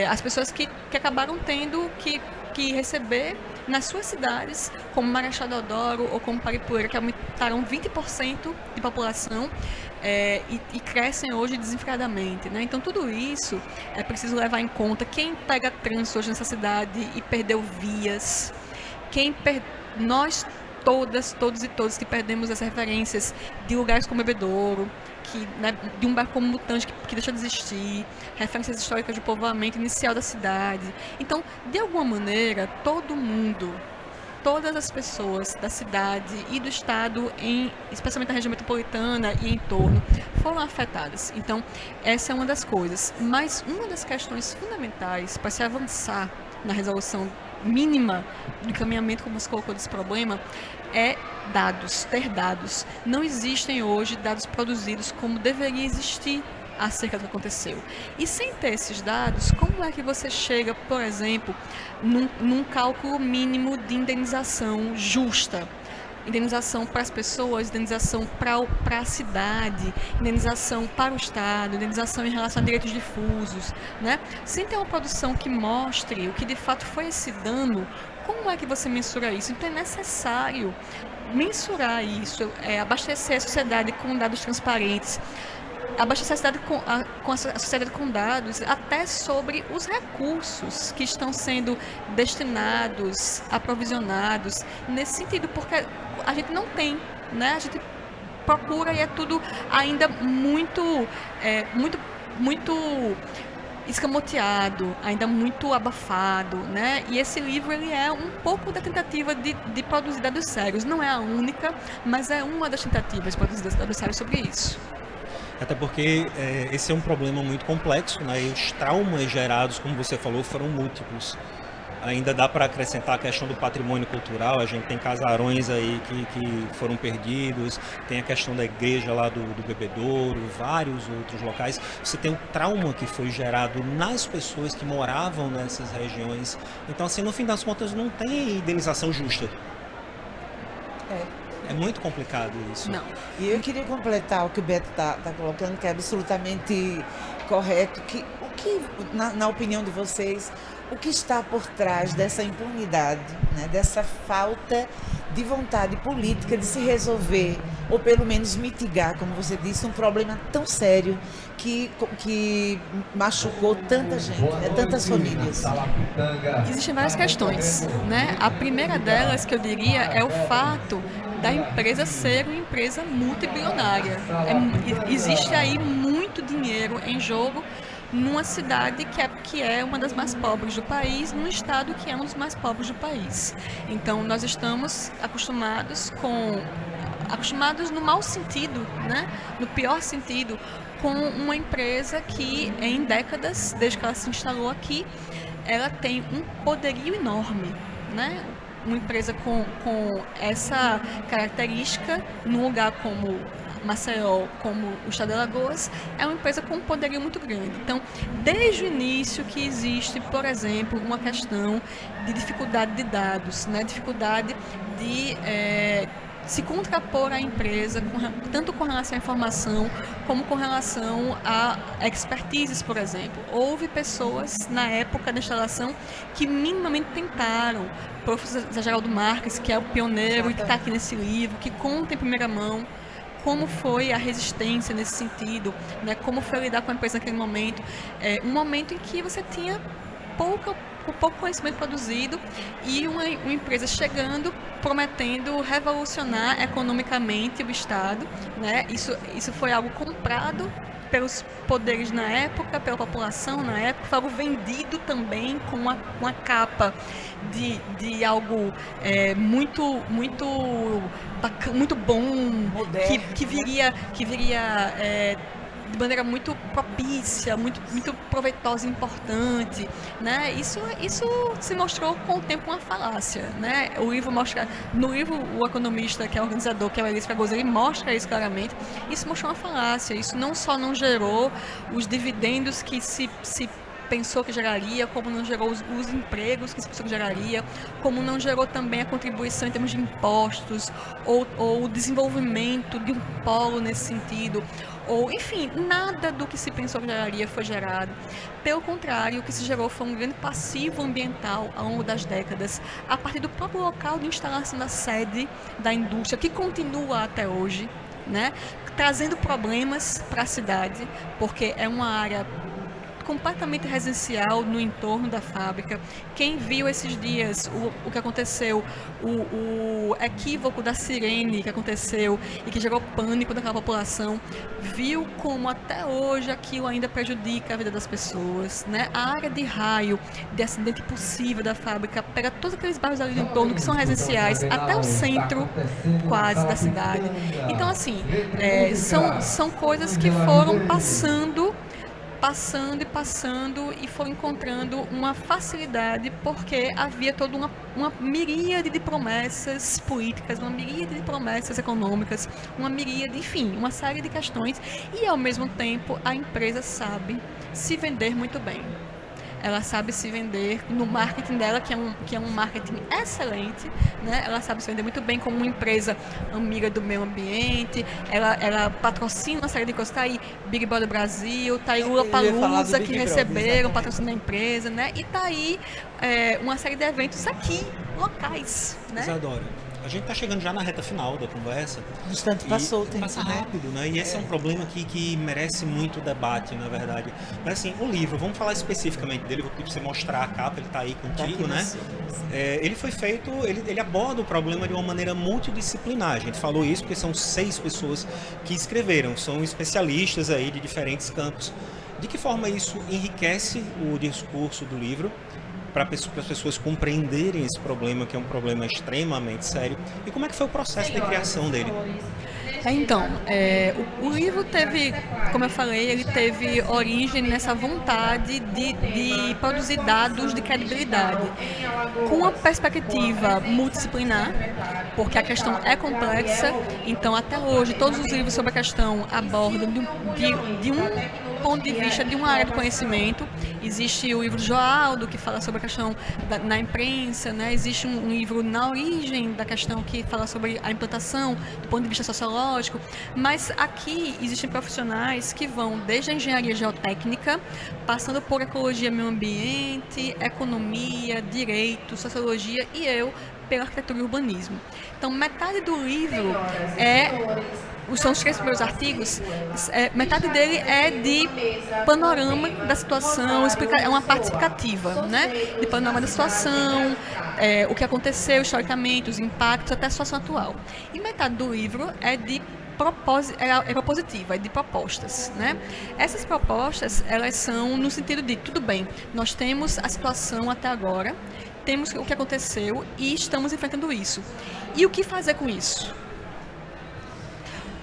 Speaker 9: as pessoas que acabaram tendo que receber nas suas cidades, como Marechal Deodoro ou como Paripueira, que aumentaram 20% de população e crescem hoje desenfreadamente, né? Então tudo isso é preciso levar em conta. Quem pega trânsito hoje nessa cidade e perdeu vias, nós todos e todas que perdemos as referências de lugares como Bebedouro, né, de um bairro como Mutante que deixou de existir, referências históricas de povoamento inicial da cidade. Então, de alguma maneira, todo mundo, todas as pessoas da cidade e do estado, especialmente na região metropolitana e em torno, foram afetadas. Então, essa é uma das coisas. Mas uma das questões fundamentais para se avançar na resolução mínima do encaminhamento, como você colocou, desse problema, é ter dados. Não existem hoje dados produzidos como deveria existir acerca do que aconteceu. E sem ter esses dados, como é que você chega, por exemplo, num cálculo mínimo de indenização justa? Indenização para as pessoas, indenização para a cidade, indenização para o Estado, indenização em relação a direitos difusos, né? Sem ter uma produção que mostre o que de fato foi esse dano, como é que você mensura isso? Então é necessário mensurar isso, abastecer a sociedade com dados transparentes, abastecer a cidade com a sociedade com dados até sobre os recursos que estão sendo destinados, aprovisionados nesse sentido, porque a gente não tem, né? A gente procura e é tudo ainda muito escamoteado, ainda muito abafado, né? E esse livro, ele é um pouco da tentativa de produzir dados sérios. Não é a única, mas é uma das tentativas de produzir dados sérios sobre isso.
Speaker 2: Até porque esse é um problema muito complexo, né? E os traumas gerados, como você falou, foram múltiplos. Ainda dá para acrescentar a questão do patrimônio cultural, a gente tem casarões aí que foram perdidos, tem a questão da igreja lá do Bebedouro, vários outros locais. Você tem o trauma que foi gerado nas pessoas que moravam nessas regiões. Então, assim, no fim das contas, não tem indenização justa. É muito complicado isso.
Speaker 1: Não. E eu queria completar o que o Beto está colocando, que é absolutamente correto. Na opinião de vocês, o que está por trás dessa impunidade, né, dessa falta de vontade política de se resolver, ou pelo menos mitigar, como você disse, um problema tão sério que machucou tanta gente, né, tantas famílias?
Speaker 9: Existem várias questões, né? A primeira delas, que eu diria, é o fato da empresa ser uma empresa multibilionária. Existe aí muito dinheiro em jogo numa cidade que é uma das mais pobres do país, num estado que é um dos mais pobres do país. Então, nós estamos acostumados com acostumados no mau sentido, né? No pior sentido, com uma empresa que em décadas, desde que ela se instalou aqui, ela tem um poderio enorme, né? Uma empresa com essa característica, num lugar como Maceió, como o estado de Alagoas, é uma empresa com um poderio muito grande. Então, desde o início que existe, por exemplo, uma questão de dificuldade de dados, né? Dificuldade de se contrapor à empresa, tanto com relação à informação, como com relação a expertises, por exemplo. Houve pessoas, na época da instalação, que minimamente tentaram. O professor Zé Geraldo Marques, que é o pioneiro e que está aqui nesse livro, que conta em primeira mão como foi a resistência nesse sentido, né? Como foi lidar com a empresa naquele momento. Um momento em que você tinha pouco conhecimento produzido e uma empresa chegando, prometendo revolucionar economicamente o Estado, né? Isso foi algo comprado pelos poderes na época, pela população na época, foi algo vendido também com uma capa de algo muito bom, que viria de maneira muito propícia, muito proveitosa e importante, né? Isso se mostrou com o tempo uma falácia, né? No livro, o economista que é organizador, que é o Elis Fragoso, ele mostra isso claramente. Isso mostrou uma falácia. Isso não só não gerou os dividendos que se pensou que geraria, como não gerou os empregos que se pensou que geraria, como não gerou também a contribuição em termos de impostos, ou o desenvolvimento de um polo nesse sentido, ou, enfim, nada do que se pensou que geraria foi gerado. Pelo contrário, o que se gerou foi um grande passivo ambiental ao longo das décadas, a partir do próprio local de instalação da sede da indústria, que continua até hoje, né, trazendo problemas para a cidade, porque é uma área completamente residencial no entorno da fábrica. Quem viu esses dias o que aconteceu, o equívoco da sirene que aconteceu e que gerou pânico naquela população, viu como até hoje aquilo ainda prejudica a vida das pessoas, né? A área de raio de acidente possível da fábrica pega todos aqueles bairros ali do entorno que são residenciais até o centro quase da cidade. Então, assim, são coisas que foram passando e foram encontrando uma facilidade, porque havia toda uma miríade de promessas políticas, uma miríade de promessas econômicas, uma miríade, enfim, uma série de questões, e ao mesmo tempo a empresa sabe se vender muito bem. Ela sabe se vender no marketing dela, que é um marketing excelente, né? Ela sabe se vender muito bem como uma empresa amiga do meio ambiente, ela patrocina uma série de coisas, tá aí Big Brother Brasil, tá aí Lula Palusa, que receberam patrocínio da empresa, né? E tá aí uma série de eventos aqui, locais, né?
Speaker 2: Isadora, a gente está chegando já na reta final da conversa.
Speaker 1: O instante passou o tempo,
Speaker 2: passa rápido, né? E esse é um problema que merece muito debate, na verdade. Mas assim, o livro, vamos falar especificamente dele, vou pedir para você mostrar a capa, ele está aí contigo, né? Ele foi feito, ele aborda o problema de uma maneira multidisciplinar. A gente falou isso porque são 6 pessoas que escreveram, são especialistas aí de diferentes campos. De que forma isso enriquece o discurso do livro, para as pessoas compreenderem esse problema, que é um problema extremamente sério, e como é que foi o processo de criação dele?
Speaker 9: Então, o livro teve, como eu falei, ele teve origem nessa vontade de produzir dados de credibilidade, com uma perspectiva multidisciplinar, porque a questão é complexa. Então, até hoje, todos os livros sobre a questão abordam de um ponto de vista de uma área do conhecimento. Existe o livro de Joaldo, que fala sobre a questão na imprensa, né? Existe um livro Na Origem da Questão, que fala sobre a implantação do ponto de vista sociológico, mas aqui existem profissionais que vão desde a engenharia geotécnica, passando por ecologia, meio ambiente, economia, direito, sociologia, e eu pela arquitetura e urbanismo. Então, metade do livro são os 3 primeiros artigos, metade dele é de panorama da situação, é uma parte explicativa, né? De panorama da situação, o que aconteceu historicamente, os impactos, até a situação atual. E metade do livro é propositiva, é de propostas, né? Essas propostas, elas são no sentido de, tudo bem, nós temos a situação até agora, temos o que aconteceu e estamos enfrentando isso. E o que fazer com isso?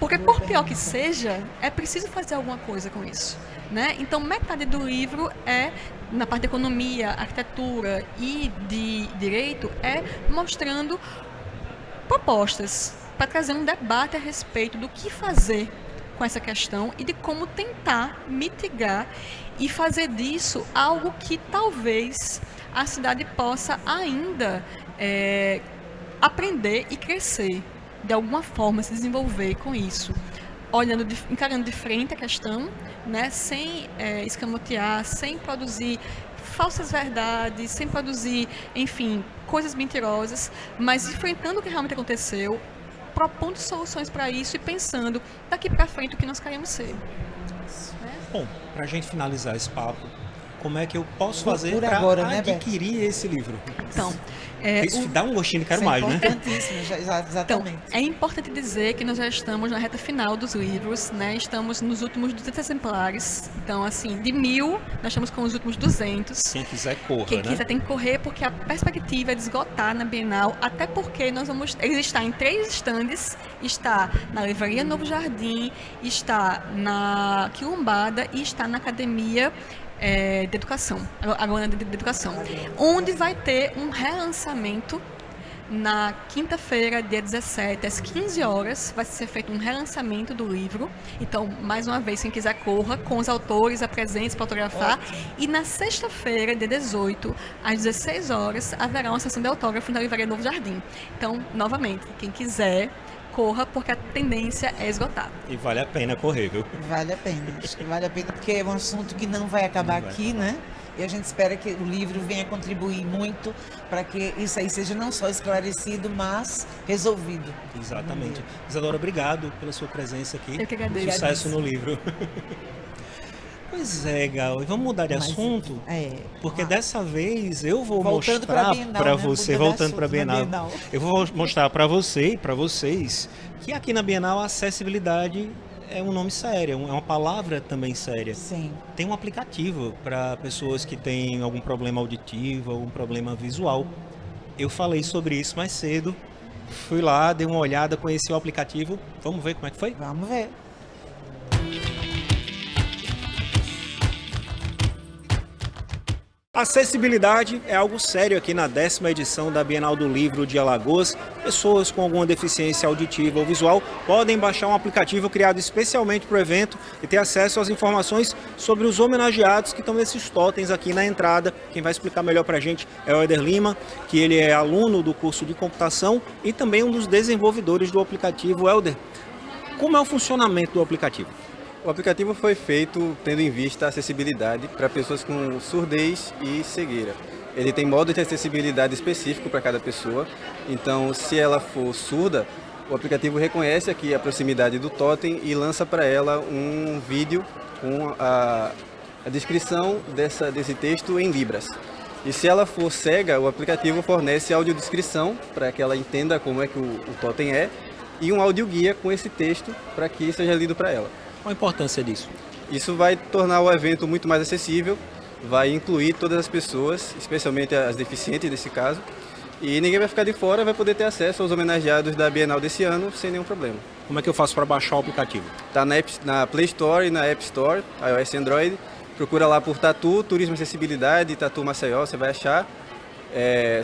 Speaker 9: Porque por pior que seja, é preciso fazer alguma coisa com isso, né? Então metade do livro é na parte de economia, arquitetura e de direito, é mostrando propostas para trazer um debate a respeito do que fazer com essa questão e de como tentar mitigar e fazer disso algo que talvez a cidade possa ainda aprender e crescer, de alguma forma se desenvolver com isso, encarando de frente a questão, né, sem escamotear, sem produzir falsas verdades, sem produzir, enfim, coisas mentirosas, mas enfrentando o que realmente aconteceu, propondo soluções para isso e pensando daqui para frente o que nós queremos ser.
Speaker 2: Bom, para a gente finalizar esse papo, como é que eu posso fazer
Speaker 1: Por
Speaker 2: para
Speaker 1: agora, né,
Speaker 2: adquirir esse livro?
Speaker 9: Então,
Speaker 2: Isso dá um gostinho de quero
Speaker 1: Isso
Speaker 2: mais,
Speaker 1: é
Speaker 2: né?
Speaker 1: importantíssimo, exatamente.
Speaker 9: Então, é importante dizer que nós já estamos na reta final dos livros, né? Estamos nos últimos 200 exemplares. Então, assim, de 1000, nós estamos com os últimos 200.
Speaker 2: Quem quiser corra,
Speaker 9: Quem
Speaker 2: né?
Speaker 9: quiser tem que correr, porque a perspectiva é de esgotar na Bienal, até porque ele está em 3 estandes, está na Livraria Novo Jardim, está na Quilombada e está na Academia de Educação, agora de Educação, onde vai ter um relançamento na quinta-feira, dia 17, às 15 horas, vai ser feito um relançamento do livro. Então, mais uma vez, quem quiser corra, com os autores presentes para autografar. E na sexta-feira, dia 18, às 16 horas, haverá uma sessão de autógrafo na Livraria Novo Jardim. Então, novamente, quem quiser, corra, porque a tendência é esgotar.
Speaker 2: E vale a pena correr, viu?
Speaker 1: Vale a pena, acho que vale a pena, porque é um assunto que não vai acabar aqui, né? E a gente espera que o livro venha contribuir muito para que isso aí seja não só esclarecido, mas resolvido.
Speaker 2: Exatamente. Isadora, obrigado pela sua presença aqui.
Speaker 9: Eu que agradeço.
Speaker 2: Sucesso no livro. Pois é, Gal. E vamos mudar de assunto? Porque dessa vez eu vou
Speaker 1: Voltando
Speaker 2: mostrar para
Speaker 1: né?
Speaker 2: você, voltando para a Bienal, eu vou mostrar para você e para vocês que aqui na Bienal a acessibilidade é um nome sério, é uma palavra também séria.
Speaker 1: Sim.
Speaker 2: Tem um aplicativo para pessoas que têm algum problema auditivo, algum problema visual. Eu falei sobre isso mais cedo, fui lá, dei uma olhada, conheci o aplicativo. Vamos ver como é que foi?
Speaker 1: Vamos ver.
Speaker 2: Acessibilidade é algo sério aqui na 10ª edição da Bienal do Livro de Alagoas. Pessoas com alguma deficiência auditiva ou visual podem baixar um aplicativo criado especialmente para o evento e ter acesso às informações sobre os homenageados que estão nesses totens aqui na entrada. Quem vai explicar melhor para a gente é o Éder Lima, que ele é aluno do curso de computação e também um dos desenvolvedores do aplicativo. Éder, como é o funcionamento do aplicativo?
Speaker 10: O aplicativo foi feito tendo em vista a acessibilidade para pessoas com surdez e cegueira. Ele tem modo de acessibilidade específico para cada pessoa, então se ela for surda, o aplicativo reconhece aqui a proximidade do totem e lança para ela um vídeo com a descrição desse texto em libras. E se ela for cega, o aplicativo fornece audiodescrição para que ela entenda como é que o totem é e um audioguia com esse texto para que seja lido para ela.
Speaker 2: Qual a importância disso?
Speaker 10: Isso vai tornar o evento muito mais acessível, vai incluir todas as pessoas, especialmente as deficientes nesse caso, e ninguém vai ficar de fora, vai poder ter acesso aos homenageados da Bienal desse ano sem nenhum problema.
Speaker 2: Como é que eu faço para baixar o aplicativo?
Speaker 10: Está na Play Store e na App Store, iOS e Android. Procura lá por Tatu, Turismo e Acessibilidade, Tatu Maceió, você vai achar.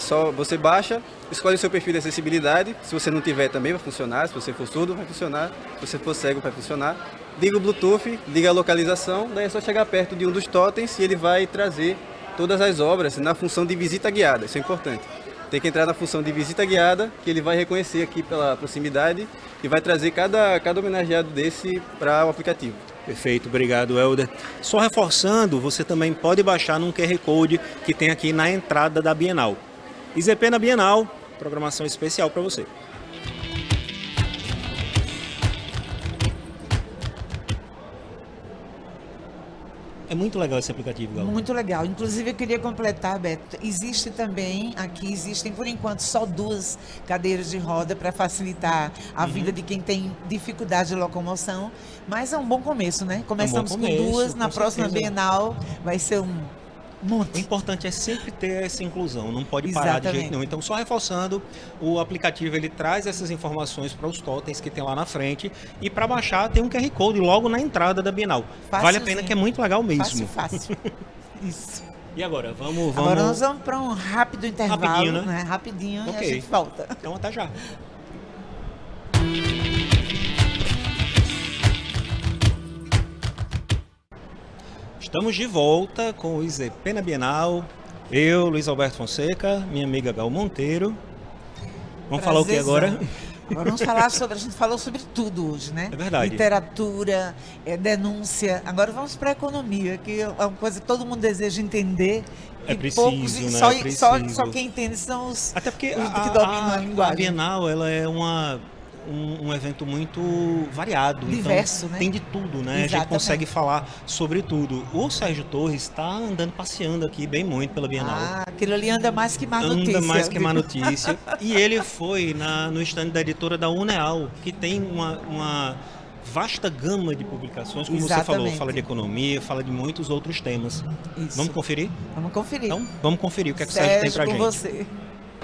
Speaker 10: Só você baixa, escolhe o seu perfil de acessibilidade. Se você não tiver também vai funcionar, se você for surdo vai funcionar, se você for cego vai funcionar. Liga o Bluetooth, liga a localização, daí é só chegar perto de um dos totens e ele vai trazer todas as obras na função de visita guiada, isso é importante. Tem que entrar na função de visita guiada, que ele vai reconhecer aqui pela proximidade e vai trazer cada homenageado desse para o aplicativo.
Speaker 2: Perfeito, obrigado, Helder. Só reforçando, você também pode baixar num QR Code que tem aqui na entrada da Bienal. IZP na Bienal, programação especial para você. É muito legal esse aplicativo, Gal.
Speaker 1: Muito legal. Inclusive, eu queria completar, Beto, existem por enquanto só 2 cadeiras de roda para facilitar a vida de quem tem dificuldade de locomoção, mas é um bom começo, né? Começamos com 2, na próxima Bienal vai ser um Monte.
Speaker 2: O importante é sempre ter essa inclusão, não pode parar de
Speaker 1: Exatamente.
Speaker 2: jeito nenhum. Então, só reforçando, o aplicativo ele traz essas informações para os totens que tem lá na frente, e para baixar tem um QR Code logo na entrada da Bienal. Vale a pena, que é muito legal mesmo.
Speaker 1: Fácil. Isso.
Speaker 2: E agora? Vamos...
Speaker 1: Agora nós vamos para um rápido intervalo,
Speaker 2: Rapidinho, né?
Speaker 1: Rapidinho,
Speaker 2: Ok.
Speaker 1: e a gente volta.
Speaker 2: Então, até já. Estamos de volta com o IZP na Bienal. Eu, Luiz Alberto Fonseca, minha amiga Gal Monteiro. Vamos falar o que agora?
Speaker 1: Agora vamos falar sobre, a gente falou sobre tudo hoje, né?
Speaker 2: É verdade.
Speaker 1: Literatura, denúncia. Agora vamos para a economia, que é uma coisa que todo mundo deseja entender.
Speaker 2: É
Speaker 1: e
Speaker 2: preciso,
Speaker 1: poucos,
Speaker 2: né?
Speaker 1: Só,
Speaker 2: É preciso.
Speaker 1: só quem entende são os,
Speaker 2: Até porque
Speaker 1: os que dominam a linguagem.
Speaker 2: a Bienal ela é um evento muito variado.
Speaker 1: Diverso,
Speaker 2: então,
Speaker 1: né?
Speaker 2: Tem de tudo, né? A gente
Speaker 1: Exatamente.
Speaker 2: consegue falar sobre tudo. O Sérgio Torres está andando, passeando aqui bem muito pela Bienal.
Speaker 1: Aquilo ali anda mais que má notícia.
Speaker 2: Anda mais que má notícia. E ele foi no stand da editora da Uneal, que tem uma vasta gama de publicações, como você falou.
Speaker 1: Exatamente.
Speaker 2: Fala de economia, fala de muitos outros temas.
Speaker 1: Isso.
Speaker 2: Vamos conferir?
Speaker 1: Vamos conferir.
Speaker 2: Então, vamos conferir o que é que o Sérgio tem pra
Speaker 1: com
Speaker 2: gente.
Speaker 1: você.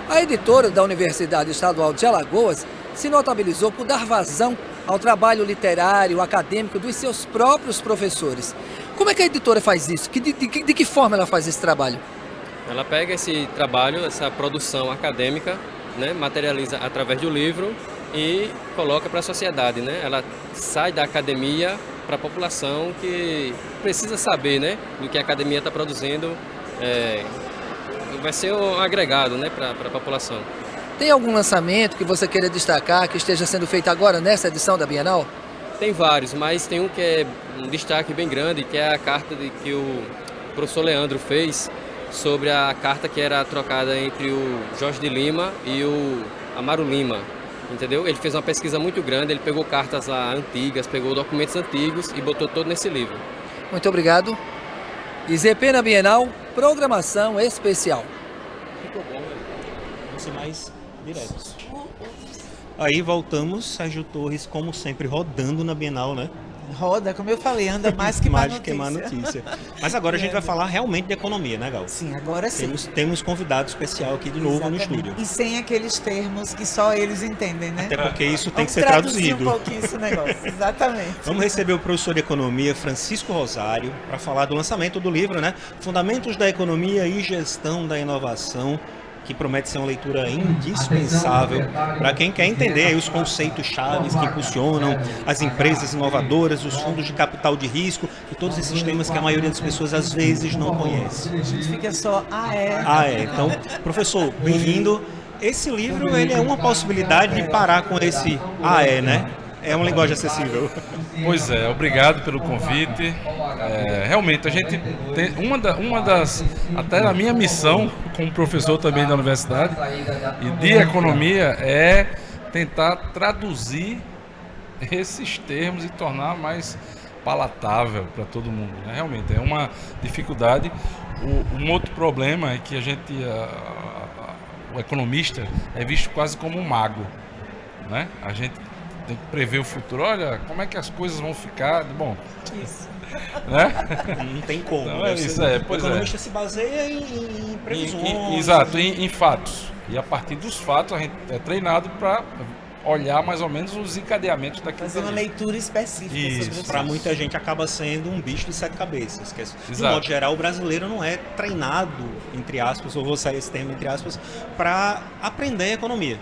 Speaker 6: A editora da Universidade Estadual de Alagoas se notabilizou por dar vazão ao trabalho literário, acadêmico dos seus próprios professores. Como é que a editora faz isso? De que forma ela faz esse trabalho?
Speaker 11: Ela pega esse trabalho, essa produção acadêmica, né, materializa através do livro e coloca para a sociedade, né? Ela sai da academia para a população que precisa saber, né, do que a academia está produzindo. Vai ser um agregado, né, para a população.
Speaker 6: Tem algum lançamento que você queira destacar que esteja sendo feito agora nessa edição da Bienal?
Speaker 11: Tem vários, mas tem um que é um destaque bem grande, que é a carta que o professor Leandro fez sobre a carta que era trocada entre o Jorge de Lima e o Amaro Lima, entendeu? Ele fez uma pesquisa muito grande, ele pegou cartas lá antigas, pegou documentos antigos e botou todo nesse livro.
Speaker 6: Muito obrigado. IZP na Bienal, programação especial.
Speaker 2: Ficou bom, velho. Vamos ser mais diretos. Aí voltamos, Sérgio Torres, como sempre, rodando na Bienal, né?
Speaker 1: Roda, como eu falei, anda mais que má
Speaker 2: Mais
Speaker 1: notícia.
Speaker 2: que má notícia. Mas agora a gente vai falar realmente de economia, né, Gal?
Speaker 1: Sim, agora sim.
Speaker 2: Temos convidado especial aqui de novo
Speaker 1: Exatamente.
Speaker 2: no estúdio.
Speaker 1: E sem aqueles termos que só eles entendem, né?
Speaker 2: Até porque isso tem que
Speaker 1: Vamos
Speaker 2: ser
Speaker 1: traduzir
Speaker 2: traduzido.
Speaker 1: um pouquinho esse negócio, exatamente.
Speaker 2: Vamos receber o professor de economia Francisco Rosário para falar do lançamento do livro, né? Fundamentos da Economia e Gestão da Inovação, que promete ser uma leitura indispensável para quem quer entender aí os conceitos chaves que impulsionam as empresas inovadoras, os fundos de capital de risco e todos esses temas que a maioria das pessoas às vezes não conhece.
Speaker 1: A gente fica só,
Speaker 2: Então, professor, bem-vindo. Esse livro ele é uma possibilidade de parar com esse né? É uma linguagem acessível.
Speaker 12: Pois é, obrigado pelo convite. Realmente, a gente tem uma das, até a minha missão como professor também da universidade e de economia é tentar traduzir esses termos e tornar mais palatável para todo mundo, né? Realmente, é uma dificuldade. Um outro problema é que o economista é visto quase como um mago, né? A gente tem que prever o futuro. Olha, como é que as coisas vão ficar? Bom,
Speaker 1: isso.
Speaker 12: Né?
Speaker 2: Não tem como.
Speaker 12: Não,
Speaker 2: né? O economista se baseia em previsões.
Speaker 12: Exato, em fatos. E a partir dos fatos a gente é treinado para olhar mais ou menos os encadeamentos daquilo.
Speaker 1: Fazer uma leitura específica.
Speaker 2: Isso, para muita gente acaba sendo um bicho de 7 cabeças. Que, de
Speaker 12: Exato.
Speaker 2: modo geral, o brasileiro não é treinado, entre aspas, ou vou sair esse termo entre aspas, para aprender economia.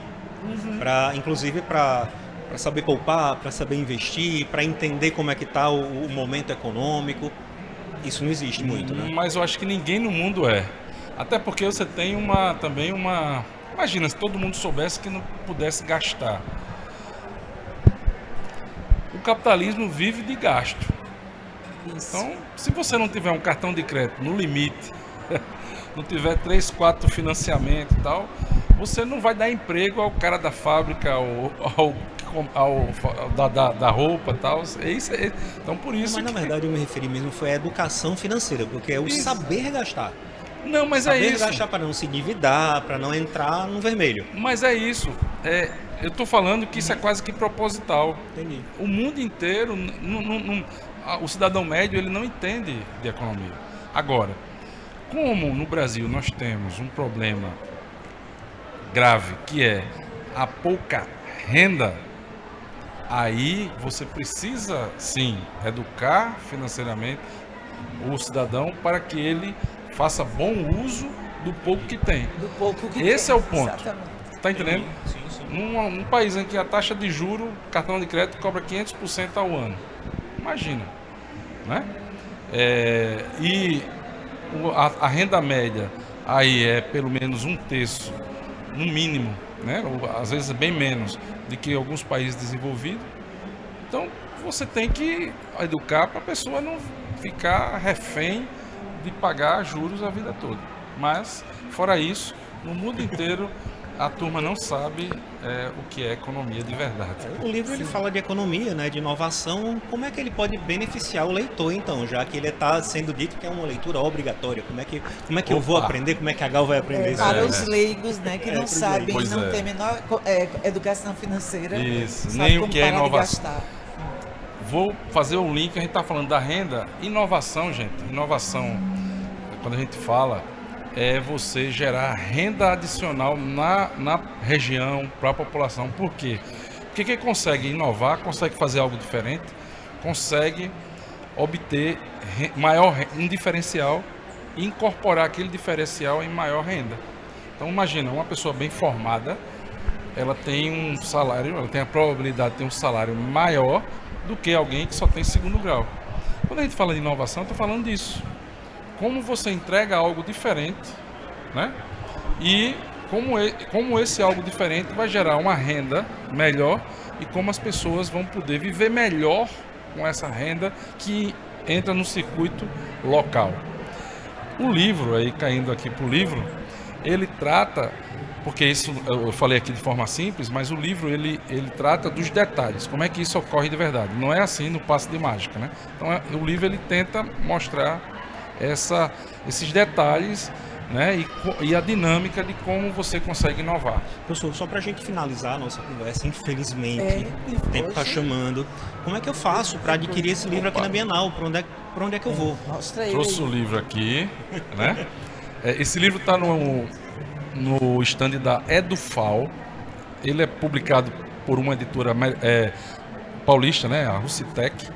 Speaker 2: Inclusive para saber poupar, para saber investir, para entender como é que está o momento econômico. Isso não existe muito, né?
Speaker 12: Mas eu acho que ninguém no mundo é. Até porque você tem também uma... Imagina, se todo mundo soubesse que não pudesse gastar. O capitalismo vive de gasto.
Speaker 1: Isso.
Speaker 12: Então, se você não tiver um cartão de crédito no limite, não tiver 3, 4 financiamentos e tal, você não vai dar emprego ao cara da fábrica, da roupa e tal. Então, por isso.
Speaker 2: Mas na verdade eu me referi mesmo foi à educação financeira, porque é o saber gastar.
Speaker 12: Não, mas
Speaker 2: saber
Speaker 12: é isso.
Speaker 2: gastar para não se endividar, para não entrar no vermelho.
Speaker 12: Mas é isso. Eu estou falando que isso é quase que proposital.
Speaker 2: Entendi.
Speaker 12: O mundo inteiro, o cidadão médio, ele não entende de economia. Agora, Como no Brasil nós temos um problema grave, que é a pouca renda, aí você precisa, sim, educar financeiramente o cidadão para que ele faça bom uso do pouco que tem.
Speaker 1: Do pouco que
Speaker 12: Esse
Speaker 1: tem,
Speaker 12: é o ponto.
Speaker 1: exatamente.
Speaker 12: Tá entendendo? Num país em que a taxa de juro, cartão de crédito cobra 500% ao ano. Imagina, né? A renda média aí é pelo menos um terço, no mínimo, né? Ou, às vezes bem menos do que alguns países desenvolvidos. Então você tem que educar para a pessoa não ficar refém de pagar juros a vida toda. Mas, fora isso, no mundo inteiro a turma não sabe o que é economia de verdade.
Speaker 2: O livro ele fala de economia, né, de inovação. Como é que ele pode beneficiar o leitor, então, já que ele está sendo dito que é uma leitura obrigatória? Como é que eu vou aprender? Como é que a Gal vai aprender isso?
Speaker 1: Para os leigos, né, que não sabem,
Speaker 12: Pois
Speaker 1: não
Speaker 12: é.
Speaker 1: tem a menor educação financeira.
Speaker 12: Isso,
Speaker 1: sabe
Speaker 12: nem o
Speaker 1: como
Speaker 12: que é
Speaker 1: parar de
Speaker 12: inovação.
Speaker 1: gastar.
Speaker 12: Vou fazer o link, a gente está falando da renda. Inovação, gente. Inovação, quando a gente fala, é você gerar renda adicional na região, para a população. Por quê? Porque quem consegue inovar, consegue fazer algo diferente, consegue obter um diferencial e incorporar aquele diferencial em maior renda. Então imagina, uma pessoa bem formada, ela tem um salário, ela tem a probabilidade de ter um salário maior do que alguém que só tem segundo grau. Quando a gente fala de inovação, eu estou falando disso. Como você entrega algo diferente, né? E como esse algo diferente vai gerar uma renda melhor e como as pessoas vão poder viver melhor com essa renda que entra no circuito local. O livro, aí caindo aqui para o livro, ele trata, porque isso eu falei aqui de forma simples, mas o livro ele trata dos detalhes, como é que isso ocorre de verdade. Não é assim no passe de mágica, né? Então o livro ele tenta mostrar esses detalhes, né, e a dinâmica de como você consegue inovar.
Speaker 2: Professor, só para a gente finalizar a nossa conversa, infelizmente, o tempo está chamando. Como é que eu faço para adquirir esse livro aqui na Bienal? Para onde é que eu vou?
Speaker 1: Mostra ele.
Speaker 12: Trouxe o livro aqui, né? Esse livro está no stand da EduFal. Ele é publicado por uma editora paulista, né, a Rucitec,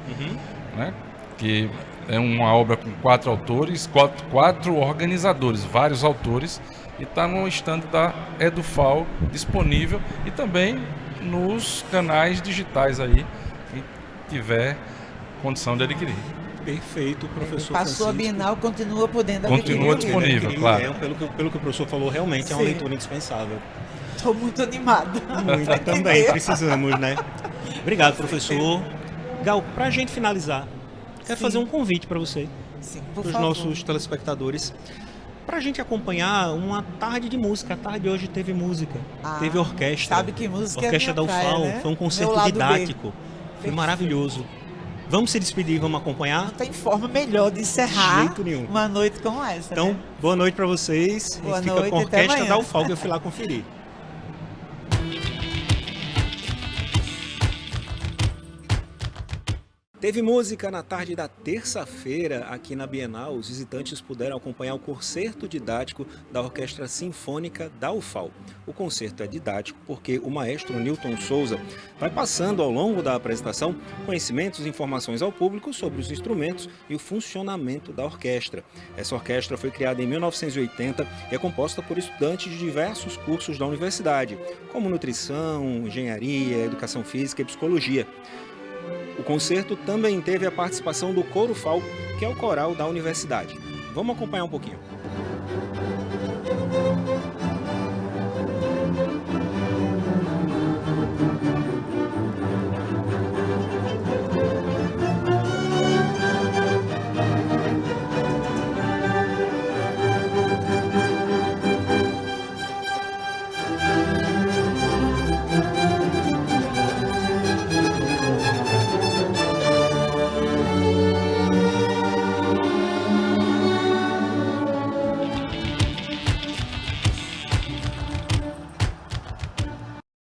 Speaker 12: né, que é uma obra com 4 autores, 4 organizadores, vários autores, e está no stand da EduFal disponível e também nos canais digitais aí, quem tiver condição de adquirir.
Speaker 2: Perfeito, professor.
Speaker 1: Passou a Bienal, continua podendo adquirir.
Speaker 12: Continua disponível, claro.
Speaker 2: Pelo que o professor falou, realmente é uma
Speaker 1: Sim.
Speaker 2: leitura indispensável.
Speaker 1: Estou muito animada.
Speaker 2: Muito também, precisamos, né? Obrigado, professor. Gal, para a gente finalizar, quero fazer um convite para você, para os nossos telespectadores, para a gente acompanhar uma tarde de música. A tarde de hoje teve música, teve orquestra.
Speaker 1: Sabe que música
Speaker 2: orquestra
Speaker 1: é
Speaker 2: da
Speaker 1: minha
Speaker 2: UFAL,
Speaker 1: praia, né?
Speaker 2: foi um concerto
Speaker 1: Meu lado B.
Speaker 2: didático, foi maravilhoso. Vamos se despedir, vamos acompanhar?
Speaker 1: Não tem forma melhor de encerrar
Speaker 2: De jeito nenhum.
Speaker 1: uma noite como essa.
Speaker 2: Então,
Speaker 1: né?
Speaker 2: boa noite para vocês.
Speaker 1: Boa
Speaker 2: Fica
Speaker 1: noite,
Speaker 2: com a
Speaker 1: até
Speaker 2: orquestra
Speaker 1: amanhã.
Speaker 2: da UFAL que eu fui lá conferir. Teve música na tarde da terça-feira aqui na Bienal. Os visitantes puderam acompanhar o concerto didático da Orquestra Sinfônica da UFAL. O concerto é didático porque o maestro Newton Souza vai passando ao longo da apresentação conhecimentos e informações ao público sobre os instrumentos e o funcionamento da orquestra. Essa orquestra foi criada em 1980 e é composta por estudantes de diversos cursos da universidade, como nutrição, engenharia, educação física e psicologia. O concerto também teve a participação do Coro UFAL, que é o coral da universidade. Vamos acompanhar um pouquinho.